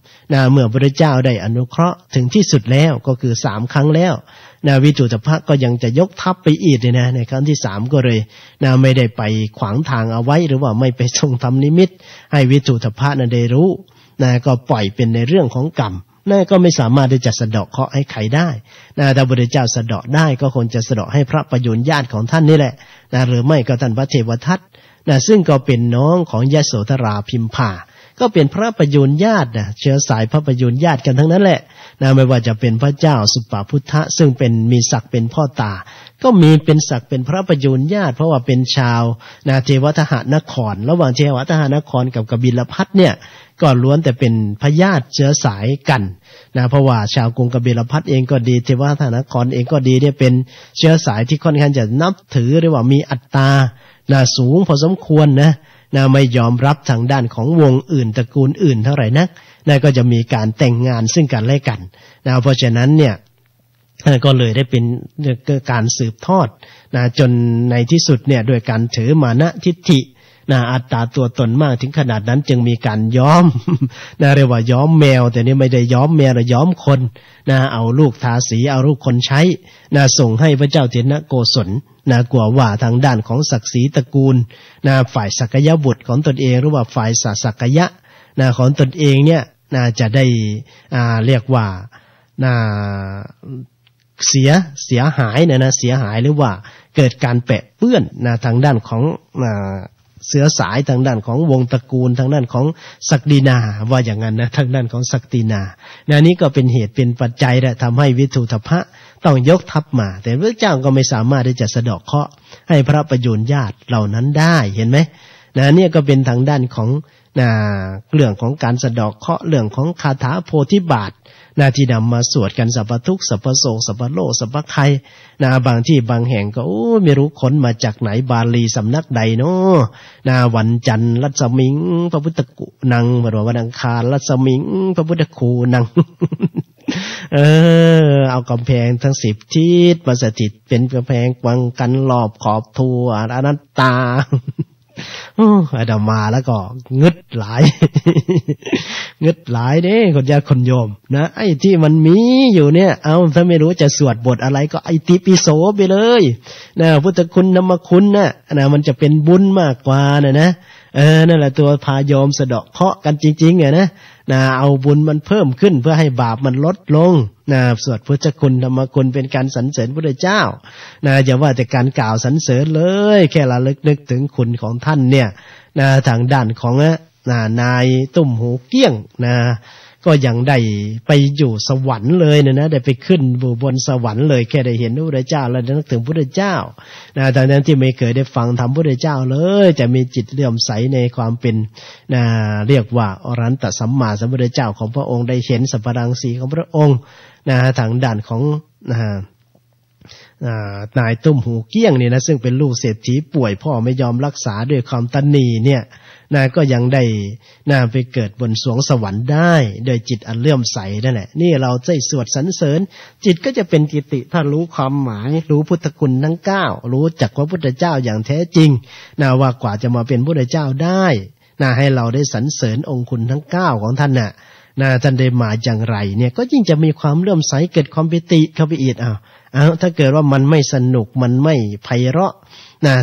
เมื่อพระเจ้าได้อนุเคราะห์ถึงที่สุดแล้วก็คือ3 ครั้งแล้ววิทูธพะก็ยังจะยกทัพไปอีกในครั้งที่3ก็เลยไม่ได้ไปขวางทางเอาไว้หรือว่าไม่ไปทรงทำนิมิตให้วิทูธพะได้รู้ก็ปล่อยเป็นในเรื่องของกรรมก็ไม่สามารถที่จะสะเดาะเคราะห์ให้ใครได้ถ้าพระพุทธเจ้าสะเดาะได้ก็คงจะสะเดาะให้พระประยุรญาติของท่านนี่แหละหรือไม่ก็ท่านพระเทวทัตซึ่งก็เป็นน้องของยโสธราพิมพาก็เป็นพระประยุรญาติเชื้อสายพระประยุรญาติกันทั้งนั้นแหละไม่ว่าจะเป็นพระเจ้าสุปาพุทธะซึ่งเป็นมีศักดิ์เป็นพ่อตาก็มีเป็นศักดิ์เป็นพระประยุรญาติเพราะว่าเป็นชาวเทวทหนครระหว่างเทวทหนครกับกบิลพัสเนี่ยก็ล้วนแต่เป็นพญาติเชื้อสายกันเพราะว่าชาวกรุงกบิลพัสเองก็ดีเทวทหนครเองก็ดีเนี่ยเป็นเชื้อสายที่ค่อนข้างจะนับถือหรือว่ามีอัตตาสูงพอสมควรไม่ยอมรับทางด้านของวงอื่นตระกูลอื่นเท่าไหร่นักก็จะมีการแต่งงานซึ่งกันและกันเพราะฉะนั้นเนี่ย ก็เลยได้เป็นการสืบทอดนะจนในที่สุดเนี่ยโดยการถือมานะทิฏฐินะอัตตาตัวตนมากถึงขนาดนั้นจึงมีการย้อมนะเรียกว่าย้อมแมวแต่นี่ไม่ได้ย้อมแมวหรือย้อมคนนะเอาลูกทาสีเอาลูกคนใช้นะส่งให้พระเจ้าเถนะโกศลนะกลัวว่าทางด้านของศักดิ์ศรีตระกูลนะฝ่ายสักยะบุตรของตนเองหรือว่าฝ่ายสักยะนะของตนเองเนี่ยนะจะได้เรียกว่านะเสียหายนะเสียหายหรือว่าเกิดการแปะเปื้อนนะทางด้านของเสื้อสายทางด้านของวงตระกูลทางด้านของศักดินาว่าอย่างนั้นนะทางด้านของศักดินานี่ก็เป็นเหตุเป็นปัจจัยและทำให้วิทุทพะต้องยกทัพมาแต่พระเจ้าก็ไม่สามารถที่จะสะเดาะเคราะห์ให้พระประยูรญาติเหล่านั้นได้เห็นไหมเนี่ยก็เป็นทางด้านของเรื่องของการสะเดาะเคราะห์เรื่องของคาถาโพธิบาทที่นำมาสวดกันสัพพทุกข์สัพพโศกสัพพโลกสัพพภัยบางที่บางแห่งก็ไม่รู้ค้นมาจากไหนบาลีสำนักใดเนาะวันจันทร์รัศมิงพระพุทธกุนังวันอังคารรัศมิงพระพุทธคูนัง เอากำแพงทั้ง10 ทิศมาสถิตเป็นกำแพงป้องกันรอบขอบทั่วอนัตตาอาดามาแล้วก็งึดหลาย งึดหลายเด้คนญาติคนโยมนะไอ้ที่มันมีอยู่เนี่ยเอาถ้าไม่รู้จะสวดบทอะไรก็ไอติปิโสไปเลยนะพุทธคุณธรรมคุณนะมันจะเป็นบุญมากกว่านะนั่นแหละตัวพาโยมสะเดาะเคราะห์กันจริงๆนะเอาบุญมันเพิ่มขึ้นเพื่อให้บาปมันลดลงสวดพุทธคุณธรรมคุณเป็นการสรรเสริญพระพุทธเจ้าอย่าว่าแต่การกล่าวสรรเสริญเลยแค่ระลึกนึกถึงคุณของท่านเนี่ยทางด้านของนายตุ้มหูเกี้ยงก็ยังได้ไปอยู่สวรรค์เลยนะได้ไปขึ้นบนสวรรค์เลยแค่ได้เห็นพระพุทธเจ้าแล้วนึกถึงพระพุทธเจ้าดังนั้นที่ไม่เคยได้ฟังธรรมพระพุทธเจ้าเลยจะมีจิตเลื่อมใสในความเป็นเรียกว่าอรหันตสัมมาสัมพุทธเจ้าของพระองค์ได้เห็นสัพพรังสีของพระองค์ทางด้านของนายตุ้มหูเกี้ยงเนี่ยนะซึ่งเป็นลูกเศรษฐีป่วยพ่อไม่ยอมรักษาด้วยความตนีเนี่ยก็ยังได้ไปเกิดบนสวงสวรรค์ได้โดยจิตอันเลื่อมใสนั่นแหละนี่เราได้สวดสรรเสริญจิตก็จะเป็นกิติถ้ารู้ความหมายรู้พุทธคุณทั้ง9รู้จักพระพุทธเจ้าอย่างแท้จริงว่ากว่าจะมาเป็นพุทธเจ้าได้ให้เราได้สรรเสริญองค์คุณทั้ง9ของท่านท่านได้มาอย่างไรเนี่ยก็ยิ่งจะมีความเลื่อมใสเกิดความปิติเข้าไปอีกถ้าเกิดว่ามันไม่สนุกมันไม่ไพเราะ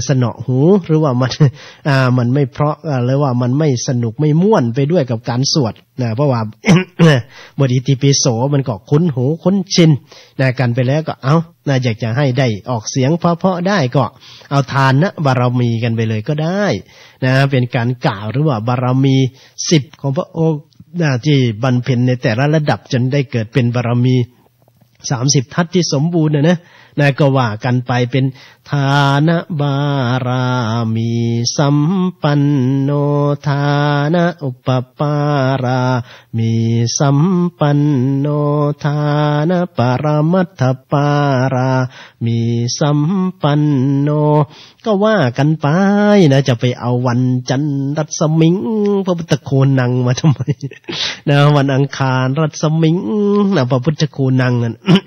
สนอหูหรือว่ามันไม่เพราะหรือว่ามันไม่สนุกไม่ม่วนไปด้วยกับการสวดเพราะว่า บทอิติปิโสมันก็คุ้นหูคุ้นชินกันไปแล้วก็อยากจะให้ได้ออกเสียงเพราะๆได้ก็เอาทานบารมีกันไปเลยก็ได้เป็นการกล่าวหรือว่าบารมี10ของพระองค์ที่บรรเพ็ญในแต่ละระดับจนได้เกิดเป็นบารมี30 ทัศที่สมบูรณ์ก็ว่ากันไปเป็นทานบารมีสัมปันโนทานะอุปปารามีสัมปันโนทานะปรมัตถปารามีสัมปันโนก็ว่ากันไปจะไปเอาวันจันทร์รัศมิงพระพุทธโคนังมาทำไมวันอังคารรัศมิงพระพุทธโคนัง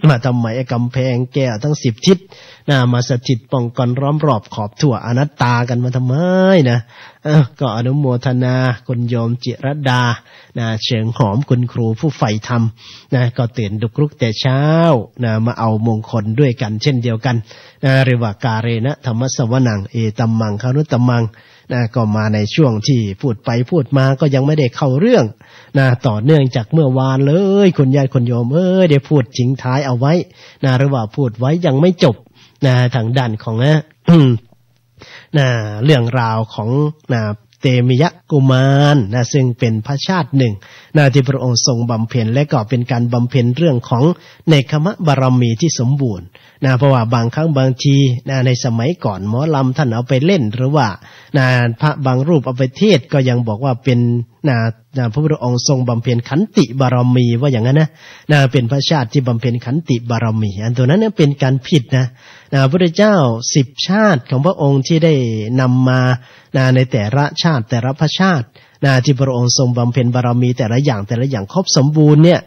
มาทำไมกำแพงแก้วทั้ง10 ทิศมาสถิตป้องกันล้อมรอบขอบทั่วอนัตตากันมาทำไมก็อนุโมทนาคุณโยมจิรดาเชิงหอมคุณครูผู้ใฝ่ธรรมก็ตื่นดุกรุกแต่เช้ามาเอามงคลด้วยกันเช่นเดียวกันเรียกว่ากาเรนะธรรมสวนังเอตัมมังคารุตตัมมังก็มาในช่วงที่พูดไปพูดมาก็ยังไม่ได้เข้าเรื่องต่อเนื่องจากเมื่อวานเลยคุณญาติคุณโยมได้พูดทิ้งท้ายเอาไว้หรือว่าพูดไว้ยังไม่จบทางด้านของเรื่องราวของเตมิยกุมารซึ่งเป็นพระชาติหนึ่งที่พระองค์ทรงบำเพ็ญและก็เป็นการบำเพ็ญเรื่องของเนกขมบารมีที่สมบูรณ์เพราะว่าบางครั้งบางทีในสมัยก่อนหมอลำท่านเอาไปเล่นหรือว่าพระบางรูปเอาไปเทศก็ยังบอกว่าเป็นพระพุทธองค์ทรงบำเพ็ญขันติบารมีว่าอย่างนั้นเป็นพระชาติที่บำเพ็ญขันติบารมีอันตัวนั้นเป็นการผิดพระพุทธเจ้า10 ชาติของพระองค์ที่ได้นำมาในแต่ละชาติแต่ละพระชาติที่พระองค์ทรงบำเพ็ญบารมีแต่ละอย่างครบสมบูรณ์เนี่ย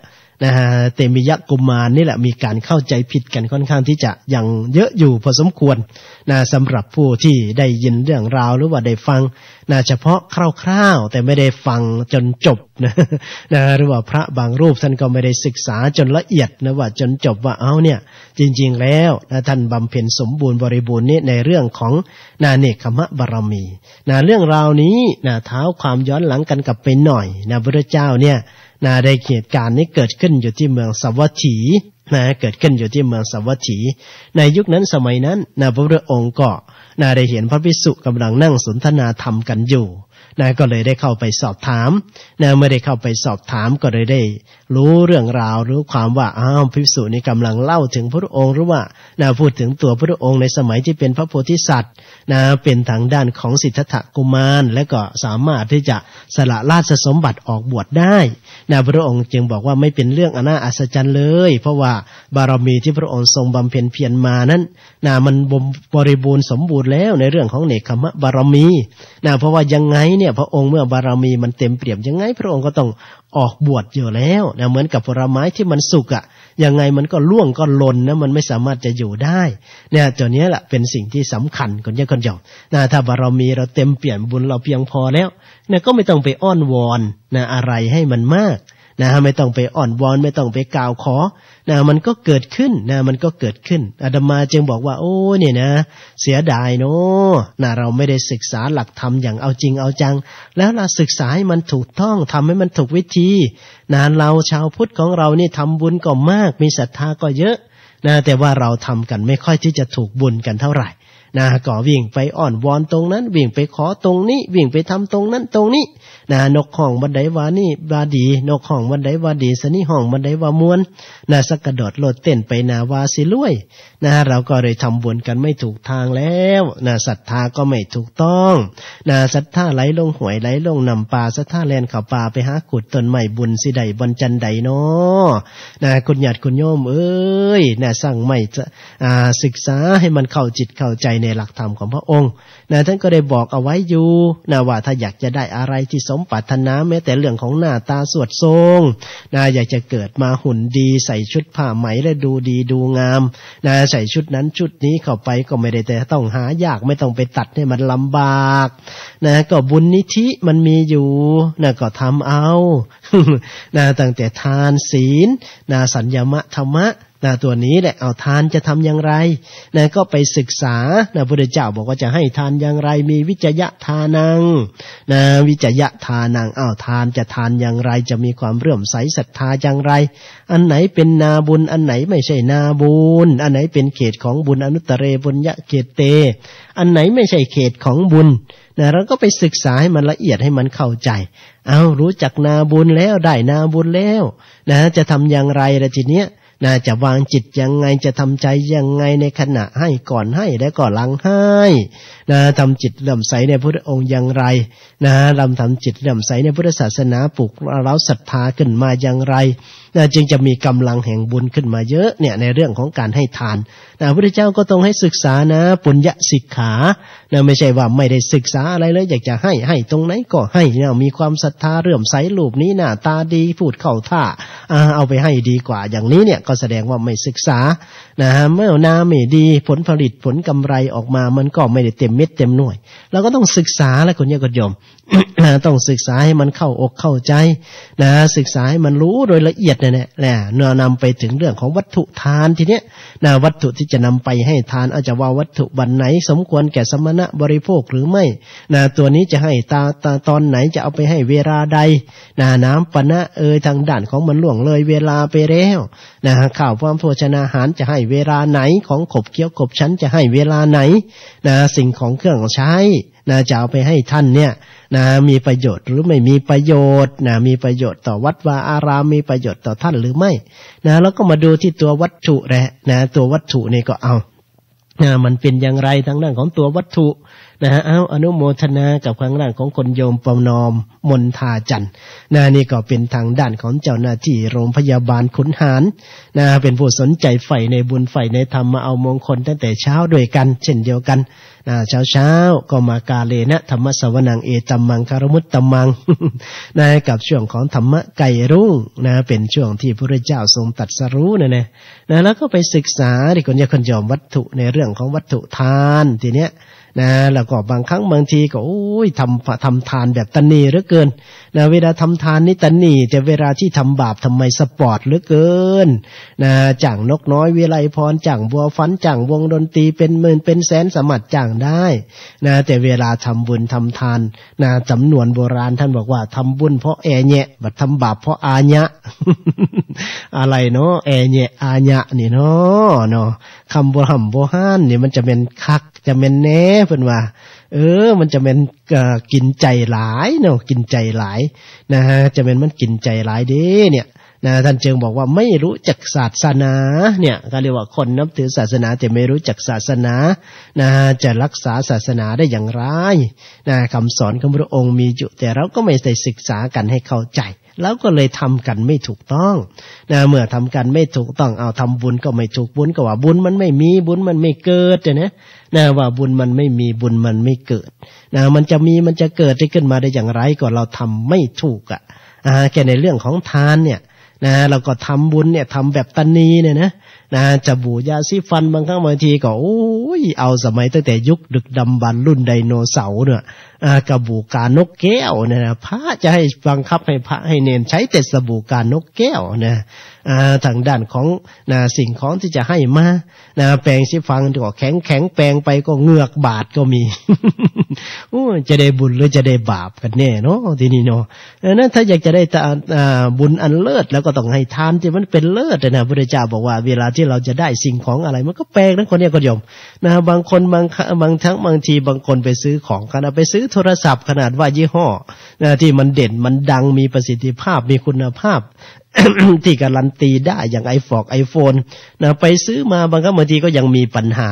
นะฮะเตมิยะกุมารนี่แหละมีการเข้าใจผิดกันค่อนข้างที่จะยังเยอะอยู่พอสมควรนะสำหรับผู้ที่ได้ยินเรื่องราวหรือว่าได้ฟังนะเฉพาะคร่าวๆแต่ไม่ได้ฟังจนจบนะหรือว่าพระบางรูปท่านก็ไม่ได้ศึกษาจนละเอียดนะว่าจนจบว่าเอาเนี่ยจริงๆแล้วนะท่านบำเพ็ญสมบูรณ์บริบูรณ์นี้ในเรื่องของเนกขมะบารมีนะเรื่องราวนี้นะเท้าความย้อนหลังกันกลับไปหน่อยนะพระเจ้าเนี่ยได้เหตุการณ์นี้เกิดขึ้นอยู่ที่เมืองสาวัตถีเกิดขึ้นอยู่ที่เมืองสาวัตถีในยุคนั้นสมัยนั้นพระพุทธองค์ก็ได้เห็นพระภิกษุกำลังนั่งสนทนาธรรมกันอยู่ก็เลยได้เข้าไปสอบถามเมื่อได้เข้าไปสอบถามก็เลยได้รู้เรื่องราวรู้ความว่าภิกษุนี้กำลังเล่าถึงพระองค์หรือว่าพูดถึงตัวพระองค์ในสมัยที่เป็นพระโพธิสัตว์เป็นทางด้านของสิทธัตถกุมารและก็สามารถที่จะสละราชสมบัติออกบวชได้พระองค์จึงบอกว่าไม่เป็นเรื่องน่าอัศจรรย์เลยเพราะว่าบารมีที่พระองค์ทรงบำเพ็ญเพียรมานั้นมันบริบูรณ์สมบูรณ์แล้วในเรื่องของเนกขมะบารมีเพราะว่ายังไงเนี่ยพระองค์เมื่อบารมีมันเต็มเปี่ยมยังไงพระองค์ก็ต้องออกบวชอยู่แล้วเหมือนกับผลไม้ที่มันสุกยังไงมันก็ร่วงก็หล่นมันไม่สามารถจะอยู่ได้ตัวนี้แหละเป็นสิ่งที่สำคัญคนยอมถ้าบารมีเราเต็มเปี่ยมบุญเราเพียงพอแล้วก็ไม่ต้องไปอ้อนวอนอะไรให้มันมากไม่ต้องไปอ้อนวอนไม่ต้องไปกล่าวขอมันก็เกิดขึ้นมันก็เกิดขึ้นอาตมาจึงบอกว่าโอ้เนี่ยนะเสียดายเนาะเราไม่ได้ศึกษาหลักธรรมอย่างเอาจริงเอาจังแล้วเราศึกษาให้มันถูกต้องทำให้มันถูกวิธีเราชาวพุทธของเรานี่ทำบุญก็มากมีศรัทธาก็เยอะแต่ว่าเราทำกันไม่ค่อยที่จะถูกบุญกันเท่าไหร่ก็วิ่งไปอ้อนวอนตรงนั้นวิ่งไปขอตรงนี้วิ่งไปทำตรงนั้นตรงนี้นกห้องบันไดว่านี่บาดีนกห้องบันไดว่าดีสนี่ห้องบันไดว่ามวนสักกระโดดโลดเต้นไปวาสิลุยเราก็เลยทำบุญกันไม่ถูกทางแล้วศรัทธาก็ไม่ถูกต้องศรัทธาไหลลงห่วยไหลลงนำป่าศรัทธาแลนเข้าป่าไปหาขุดต้นไม้บุญสิใดบนจันใดเนาะคุณญาติคุณโยมเอ้ยสร้างไม่ศึกษาให้มันเข้าจิตเข้าใจในหลักธรรมของพระองค์ท่านก็ได้บอกเอาไว้อยู่ว่าถ้าอยากจะได้อะไรที่สมปรารถนาแม้แต่เรื่องของหน้าตาสวดทรงอยากจะเกิดมาหุ่นดีใส่ชุดผ้าไหมและดูดีดูงามใส่ชุดนั้นชุดนี้เข้าไปก็ไม่ได้แต่ต้องหายากไม่ต้องไปตัดให้มันลำบากก็บุญนิธิมันมีอยู่ก็ทำเอาตั้งแต่ทานศีลสัญญมะธรรมะตัวนี้แหละเอาทานจะทำอย่างไรก็ไปศึกษาพระพุทธเจ้าบอกว่าจะให้ทานอย่างไรมีวิจยะทานังวิจยะทานังทานจะทานอย่างไรจะมีความเลื่อมใสศรัทธาอย่างไรอันไหนเป็นนาบุญอันไหนไม่ใช่นาบุญอันไหนเป็นเขตของบุญอนุตตเรบุญยะเขตเตอันไหนไม่ใช่เขตของบุญเราก็ไปศึกษาให้มันละเอียดให้มันเข้าใจรู้จักนาบุญแล้วได้นาบุญแล้วจะทำอย่างไรล่ะทีเนี้ยจะวางจิตยังไงจะทำใจยังไงในขณะให้ก่อนให้และก่อนหลังให้ทำจิตเลื่อมใสในพระองค์อย่างไรทำจิตเลื่อมใสในพุทธศาสนาปลุกเราศรัทธาขึ้นมาอย่างไรจึงจะมีกำลังแห่งบุญขึ้นมาเยอะในเรื่องของการให้ทานพระพุทธเจ้าก็ต้องให้ศึกษาปุญญสิกขาไม่ใช่ว่าไม่ได้ศึกษาอะไรเลยอยากจะให้ตรงไหนก็ให้มีความศรัทธาเลื่อมใสรูปนี้หน้าตาดีพูดเข้าท่าเอาไปให้ดีกว่าอย่างนี้เนี่ยก็แสดงว่าไม่ศึกษาเมื่อนาไม่ดีผลผลิตผลกำไรออกมามันก็ไม่ได้เต็มเม็ดเต็มหน่วยเราก็ต้องศึกษาและคุณโยม ต้องศึกษาให้มันเข้าอกเข้าใจศึกษาให้มันรู้โดยละเอียดเนี่ยนำไปถึงเรื่องของวัตถุทานทีเนี้ยวัตถุที่จะนำไปให้ทานอาจจะว่าวัตถุบันไหนสมควรแก่สมณะบริโภคหรือไม่ตัวนี้จะให้ตอนไหนจะเอาไปให้เวลาใดน้ำปนะทางด้านของมันล่วงเลยเวลาไปแล้วข้าวความโภชนาหารจะให้เวลาไหนของขบเคี้ยวขบชั้นจะให้เวลาไหนสิ่งของเครื่องใช้จะเอาไปให้ท่านเนี่ยมีประโยชน์หรือไม่มีประโยชน์มีประโยชน์ต่อวัดวาอารามมีประโยชน์ต่อท่านหรือไม่แล้วก็มาดูที่ตัววัตถุแหละตัววัตถุนี่ก็เอามันเป็นอย่างไรทางด้านของตัววัตถุอนุโมทนากับทางด้านของคนโยมประนอมมนทาจันทร์นี่ก็เป็นทางด้านของเจ้าหน้าที่โรงพยาบาลขุนหารเป็นผู้สนใจใฝ่ในบุญใฝ่ในธรรมมาเอามงคลตั้งแต่เช้าด้วยกันเช่นเดียวกัน เช้าก็มากาเลนะธรรมสวนังเอตัมมังคารมุตตัมมัง นะกับช่วงของธรรมะไก่รุ่งนะเป็นช่วงที่พระพุทธเจ้าทรงตรัสรู้นะแล้วก็ไปศึกษาที่คนยอมวัตถุในเรื่องของวัตถุทานทีเนี้ยนะแล้วก็บางครั้งบางทีก็ทำทานแบบตันนีเหลือเกินนะเวลาทำทานนี่ตันนีแต่เวลาที่ทำบาปทำไมสปอร์ตเหลือเกินนะจ้างนกน้อยวิไลพรจ้างบัวฟันจ้างวงดนตรีเป็นหมื่นเป็นแสนสมัครจ้างได้นะแต่เวลาทำบุญทำทานนะสำนวนโบราณท่านบอกว่าทำบุญเพราะแอแยะบัดทำบาปเพราะอาญะ อะไรเนาะแอแยะอาญะนี่เนาะคำโบราณโบราณนี่มันจะเป็นคักจะเป็นแน่เพิ่นว่ามันจะเป็นกินใจหลายเนาะกินใจหลายนะฮะจะเป็นมันกินใจหลายเด้เนี่ยนะท่านจึงบอกว่าไม่รู้จักศาสนาเนี่ยก็เรียกว่าคนนับถือศาสนาแต่ไม่รู้จักศาสนานะจะรักษาศาสนาได้อย่างไรนะคำสอนของพระองค์มีอยู่แต่เราก็ไม่ได้ศึกษากันให้เข้าใจแล้วก็เลยทำกันไม่ถูกต้องนะเมื่อทำกันไม่ถูกต้องเอาทำบุญก็ไม่ถูกบุญก็ว่าบุญมันไม่มีบุญมันไม่เกิดนะว่าบุญมันไม่มีบุญมันไม่เกิดนะมันจะมีมันจะเกิดได้ขึ้นมาได้อย่างไรก็เราทำไม่ถูกแค่ในเรื่องของทานเนี่ยนะเราก็ทำบุญเนี่ยทำแบบตันนีเนี่ยนะจะบูยาสีฟันบางครั้งบางทีก็เอาสมัยตั้งแต่ยุคดึกดำบรรพ์รุ่นไดโนเสาร์เนี่ยกระบูกานกแก้วเนี่ยนะพระจะให้บังคับให้พระให้เนรใช้แต่สบู่กานกแก้วนะทางด้านของสิ่งของที่จะให้มาแปรงสีฟันก็แข็งแปรงไปก็เหงือกบาดก็มี จะได้บุญหรือจะได้บาปกันแน่เนาะทีนี้เนาะนั้นถ้าอยากจะได้บุญอันเลิศแล้วก็ต้องให้ทานที่มันเป็นเลิศนะพระพุทธเจ้าบอกว่าเวลาที่เราจะได้สิ่งของอะไรมันก็แปลกนะคนนี้ก็ยอมบางคนบางทีบางคนไปซื้อของขนาดไปซื้อโทรศัพท์ขนาดว่ายี่ห้อที่มันเด่นมันดังมีประสิทธิภาพมีคุณภาพ ที่การันตีได้อย่างiPhone ไปซื้อมาบางทีก็ยังมีปัญหา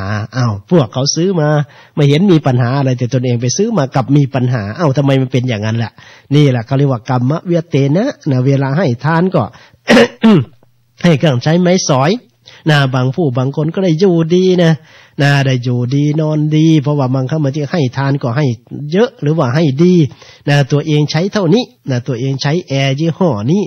พวกเขาซื้อมาไม่เห็นมีปัญหาอะไรแต่ตนเองไปซื้อมากับมีปัญหาทำไมมันเป็นอย่างนั้นล่ะนี่แหละเขาเรียกว่ากรรมวิเตนะเวลาให้ทานก็ ให้เครื่องใช้ไม้สอยบางคนก็ได้อยู่ดีได้อยู่ดีนอนดีเพราะว่าบางครั้งมันที่ให้ทานก็ให้เยอะหรือว่าให้ดีตัวเองใช้เท่านี้ตัวเองใช้แอร์ยี่ห้อนี้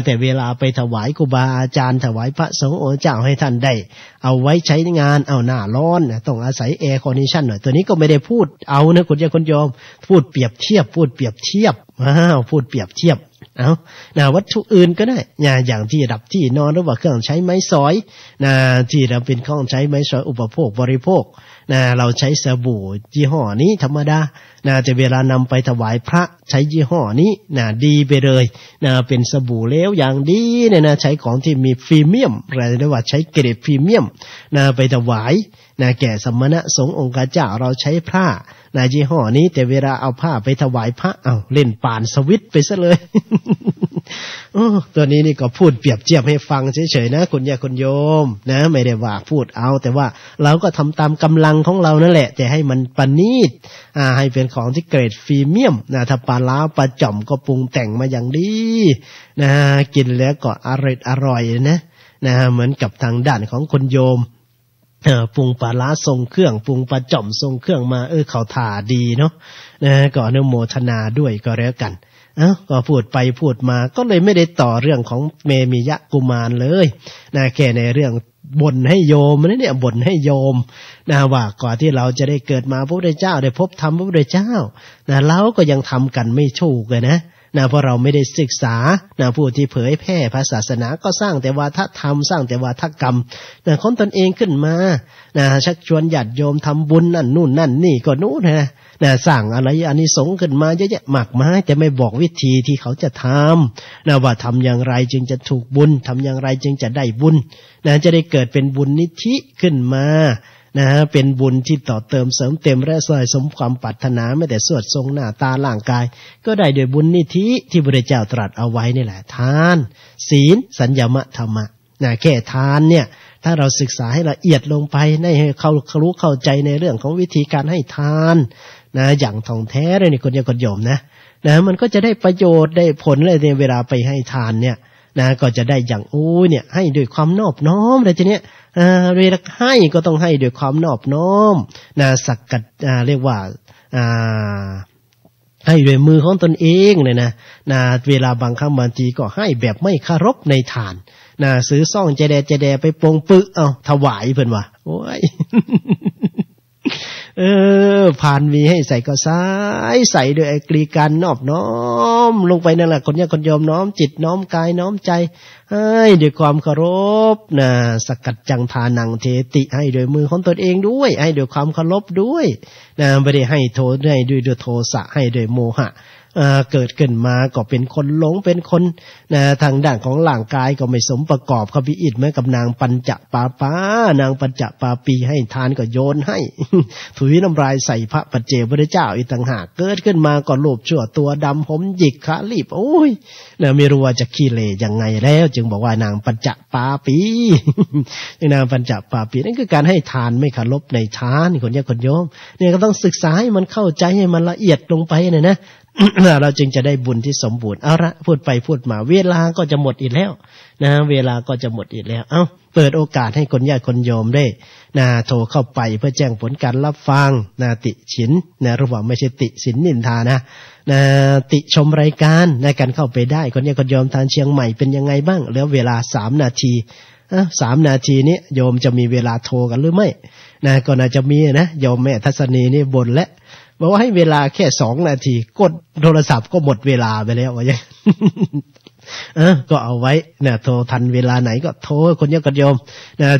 แต่เวลาไปถวายครูบาอาจารย์ถวายพระสงฆ์องค์เจ้าให้ท่านได้เอาไว้ใช้งานหน้าร้อนต้องอาศัยแอร์คอนดิชันหน่อยตัวนี้ก็ไม่ได้พูดเอานะคุณโยมพูดเปรียบเทียบพูดเปรียบเทียบวัตถุอื่นก็ได้อย่างที่ดับที่นอนหรือว่าเครื่องใช้ไม้สอยที่เราเป็นเครื่องใช้ไม้สอยอุปโภคบริโภคเราใช้สบู่ยี่ห้อนี้ธรรมดาจะเวลานำไปถวายพระใช้ยี่ห้อนี้ดีไปเลยเป็นสบู่แล้วอย่างดีใช้ของที่มีพรีเมียมอะไรเรียกว่าใช้เกรดพรีเมียมไปถวายแก่สมณะสงฆ์องค์เจ้าเราใช้ผ้ายี่ห้อนี้แต่เวลาเอาผ้าไปถวายพระเล่นป่านสวิตไปซะเลย ตัวนี้นี่ก็พูดเปรียบเทียบให้ฟังเฉยๆนะคุณโยมไม่ได้ว่าพูดเอาแต่ว่าเราก็ทำตามกำลังของเรานั่นแหละแต่ให้มันประณีตให้เป็นของที่เกรดพรีเมียมถ้าปลาล้าปลาจ่อมก็ปรุงแต่งมาอย่างดีกินแล้วก็อร่อยนะเหมือนกับทางด้านของคุณโยมปรุงปลาล้าทรงเครื่องปรุงปลาจ่อมทรงเครื่องมาเขาถ่าดีเนาะก็อนุโมทนาด้วยก็แล้วกันก็พูดไปพูดมาก็เลยไม่ได้ต่อเรื่องของเมมิยะกุมารเลยแค่ในเรื่องบ่นให้โยมเนี่ยบ่นให้โยมว่าก่อนที่เราจะได้เกิดมาพระพุทธเจ้าได้พบธรรมพระพุทธเจ้าเราก็ยังทำกันไม่ถูกเลยนะเพราะเราไม่ได้ศึกษาผู้ที่เผยแพร่พระศาสนาก็สร้างแต่วาทธรรมสร้างแต่วาทกรรมคนตนเองขึ้นมาชักชวนญาติโยมทำบุญนั่นนู่นนั่นนี่ก็นู้นสร้างอะไรอานิสงส์ขึ้นมาเยอะแยะมากมายแต่ไม่บอกวิธีที่เขาจะทำว่าทำอย่างไรจึงจะถูกบุญทำอย่างไรจึงจะได้บุญจะได้เกิดเป็นบุญนิธิขึ้นมาเป็นบุญที่ต่อเติมเสริมเต็มและสมความปรารถนาไม่แต่สวดทรงหน้าตาร่างกายก็ได้โดยบุญนิธิที่พระพุทธเจ้าตรัสเอาไว้นี่แหละทานศีลสัญญามะธรรมะแค่ทานเนี่ยถ้าเราศึกษาให้ละเอียดลงไปให้เขารู้เข้าใจในเรื่องของวิธีการให้ทานอย่างท่องแท้เลยนี่คนโยมนะมันก็จะได้ประโยชน์ได้ผลเลยในเวลาไปให้ทานเนี่ย นะก็จะได้อย่างโอ้เนี่ยให้ด้วยความนอบน้อมเลยทีเนี้ยเวลาให้ก็ต้องให้ด้วยความนอบน้อมนะสักกัดเรียกว่าให้ด้วยมือของตนเองเลยนะเวลาบางครั้งบางทีก็ให้แบบไม่เคารพในทานซื้อซ่องเจแดไปปงปึเอาถวายเพิ่นว่าโอ้ย ผ่านมีให้ใส่ก็ใส่ด้วยไอ้กรีการนอบน้อมลงไปนั่นแหละคนเนี่ยคนยอมน้อมจิตน้อมกายน้อมใจให้ด้วยความเคารพสกัดจังทานังเทติให้ด้วยมือของตนเองด้วยให้ด้วยความเคารพด้วยไม่ได้ให้ด้วยโทสะให้ด้วยโมหะเกิดขึ้นมาก็เป็นคนหลงเป็นคนทางด้านของร่างกายก็ไม่สมประกอบเขาพิอิดเหมือนกับนางปัญจปาปานางปัญจปาปีให้ทานก็โยนให้ ถุยน้ำลายใส่พระปัจเจกพุทธเจ้าอีกต่างหากเกิดขึ้นมาก็โลภชั่วตัวดำผมหยิกขาลีบโอ้ยไม่รู้ว่าจะขี้เหร่ยังไงแล้วจึงบอกว่านางปัญจปาปี นางปัญจปาปีนั่นคือการให้ทานไม่เคารพในทานคนเนี่ยคนโยมเนี่ยก็ต้องศึกษาให้มันเข้าใจให้มันละเอียดลงไปนะ เราจึงจะได้บุญที่สมบูรณ์เอาละพูดไปพูดมาเวลาก็จะหมดอีกแล้วเวลาก็จะหมดอีกแล้วเปิดโอกาสให้คนญาติคนโยมได้โทรเข้าไปเพื่อแจ้งผลการรับฟังติฉินระหว่างไม่ใช่ติฉินนินทาติชมรายการการเข้าไปได้คนญาติคนโยมทางเชียงใหม่เป็นยังไงบ้างแล้วเวลา3 นาที3 นาทีนี้โยมจะมีเวลาโทรกันหรือไม่ก็น่าจะมีนะโยมแม่ทัศนีนี่บ่นแล้วบอกว่าให้เวลาแค่2 นาทีกดโทรศัพท์ก็หมดเวลาไปแล้วว่าอย่าง ก็เอาไว้โทรทันเวลาไหนก็โทรคนเยอะกันโยม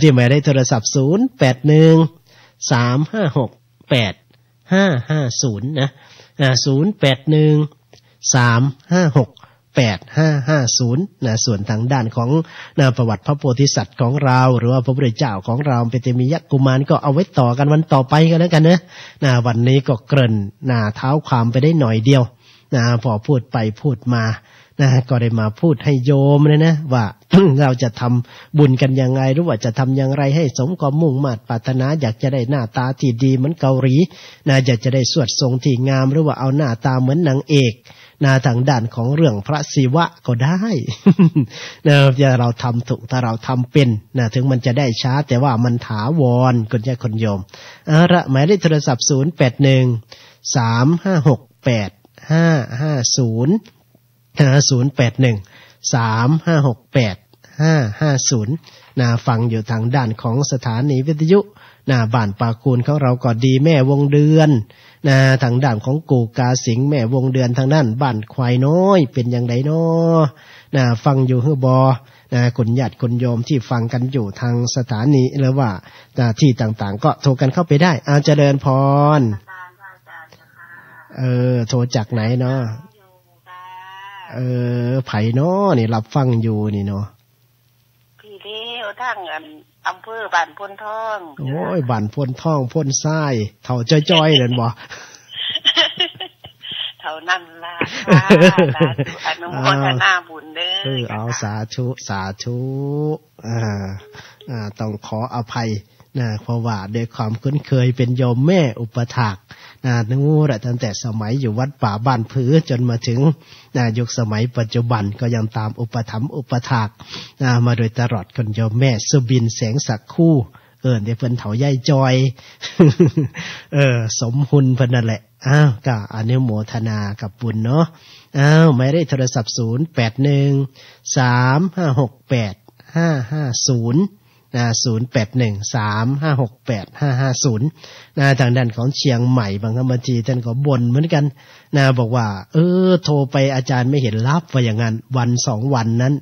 ที่หมายได้โทรศัพท์0813568550นะ0813568550ส่วนทางด้านของประวัติพระโพธิสัตว์ของเราหรือว่าพระพุทธเจ้าของเราเป็นเตมียกุมารก็เอาไว้ต่อกันวันต่อไปกันแล้วกันนะวันนี้ก็เกริ่นเท้าความไปได้หน่อยเดียวพอพูดไปพูดมาก็ได้มาพูดให้โยมเลยนะว่า เราจะทำบุญกันยังไงหรือว่าจะทำอย่างไรให้สมความมุ่งมั่นปรารถนาอยากจะได้หน้าตาที่ดีเหมือนเกาหลีอยากจะได้สวดทรงที่งามหรือว่าเอาหน้าตาเหมือนนางเอกทางด้านของเรื่องพระศิวะก็ได้ ถ้าเราทำถูกถ้าเราทำเป็นถึงมันจะได้ช้าแต่ว่ามันถาวรคนญาติคนโยมหมายเลขโทรศัพท์0813568550 ฟังอยู่ทางด้านของสถานีวิทยุบ้านปาคูนของเราก็ดีแม่วงเดือนทางด้านของกูกาสิงแม่วงเดือนทางด้านบ้านควายน้อยเป็นอย่างไรน้อฟังอยู่ฮือบอคนญาติคนโยมที่ฟังกันอยู่ทางสถานีหรือว่าที่ต่างๆก็โทรกันเข้าไปได้เจริญพรโทรจากไหนเนาะไผ่เนาะนี่รับฟังอยู่นี่เนาะพี่เลี้ยวทั้งอำเภอบ้านพนทองโอ้ยบ้านพนทองพนทรายเท่าจ้อยๆนั่นบ่เท่านั้นล่ะอนุโมทนาบุญเด้อเอาสาธุต้องขออภัยเพราะว่าด้วยความคุ้นเคยเป็นโยมแม่อุปถากนู้นตั้งแต่สมัยอยู่วัดป่าบ้านผือจนมาถึงยุคสมัยปัจจุบันก็ยังตามอุปถัมภ์อุปถากมาโดยตลอดคนโยมแม่สุบินแสงสักคู่เดี๋ยวเพิ่นเถาใหญ่จอย สมหุนเพิ่นนั่นแหละก็อนุโมทนากับบุญเนาะไม่ได้โทรศัพท์08135685500813568550ทางด้านของเชียงใหม่บางครั้งบางทีท่านก็บ่นเหมือนกันบอกว่าโทรไปอาจารย์ไม่เห็นรับว่าอย่างนั้นวัน2 วันนั้น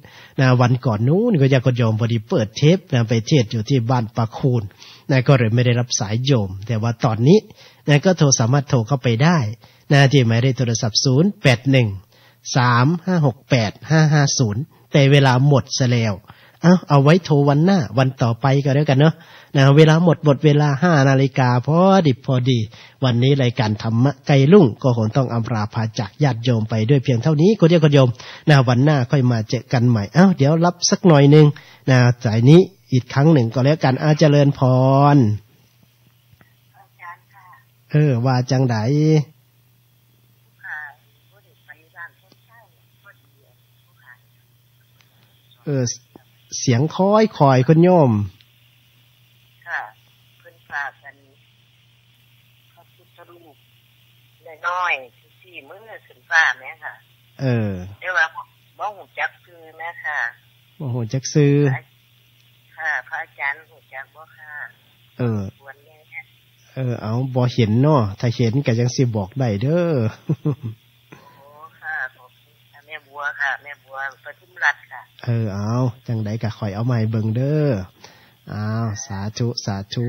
วันก่อนนู้นก็จะโยมพอดีเปิดเทปไปเทศอยู่ที่บ้านปะคูนก็เลยไม่ได้รับสายโยมแต่ว่าตอนนี้ก็สามารถโทรเข้าไปได้ที่หมายเลขโทรศัพท์0813568550แต่เวลาหมดซะแล้วเอาไว้โทรวันหน้าวันต่อไปก็แล้วกันเนาะเวลาหมดเวลา 5 นาฬิกาพอดีวันนี้รายการธรรมะไกลลุ่งก็คงต้องอำลาพาจากญาติโยมไปด้วยเพียงเท่านี้คนเดียวคนโยมวันหน้าค่อยมาเจอกันใหม่เดี๋ยวรับสักหน่อยนึงสายนี้อีกครั้งหนึ่งก็แล้วกันเจริญพรว่าจังได เสียงคอยคุณโยมค่ะเพิ่นฝากกันพระพุทธรูปน้อยๆ4มื้อขึ้นฟ้าแม่ค่ะแต่ว่าบ่ฮู้จักชื่อแม่ค่ะบ่ฮู้จักชื่อค่ะพระอาจารย์ฮู้จักบ่ค่ะควรแน่เอาบ่เห็นเนาะถ้าเห็นก็จังสิบอกได้เด้อโอ้ค่ะขอบคุณแม่บัวค่ะแม่บัวปทุมรัตน์ค่ะเอาจังได๋ก็ค่อยเอามาให้เบิ่งเด้อสาธุสาธุ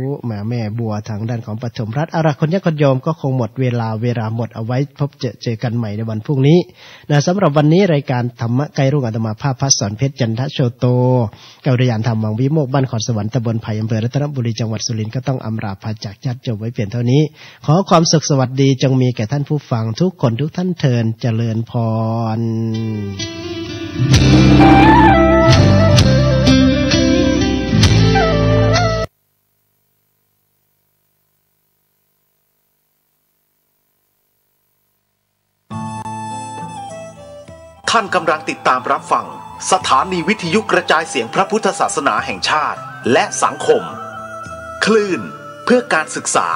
แม่บัวทางด้านของปฐมรัฐคนญาติโยมก็คงหมดเวลาหมดเอาไว้พบเจอกันใหม่ในวันพรุ่งนี้นะสำหรับวันนี้รายการธรรมะไกลรุ่งอาตมาภาพพระสอนเพชรจันทโชโตกัลยาณธรรมวังวิโมกข์บ้านขอนสวรรค์ตำบลไผ่อำเภอรัตนบุรีจังหวัดสุรินทร์ก็ต้องอำลาพาจากญาติโยมไว้เพียงเท่านี้ขอความสุขสวัสดีจงมีแก่ท่านผู้ฟังทุกคนทุกท่านเทินเจริญพรท่านกำลังติดตามรับฟังสถานีวิทยุกระจายเสียงพระพุทธศาสนาแห่งชาติและสังคมคลื่นเพื่อการศึกษา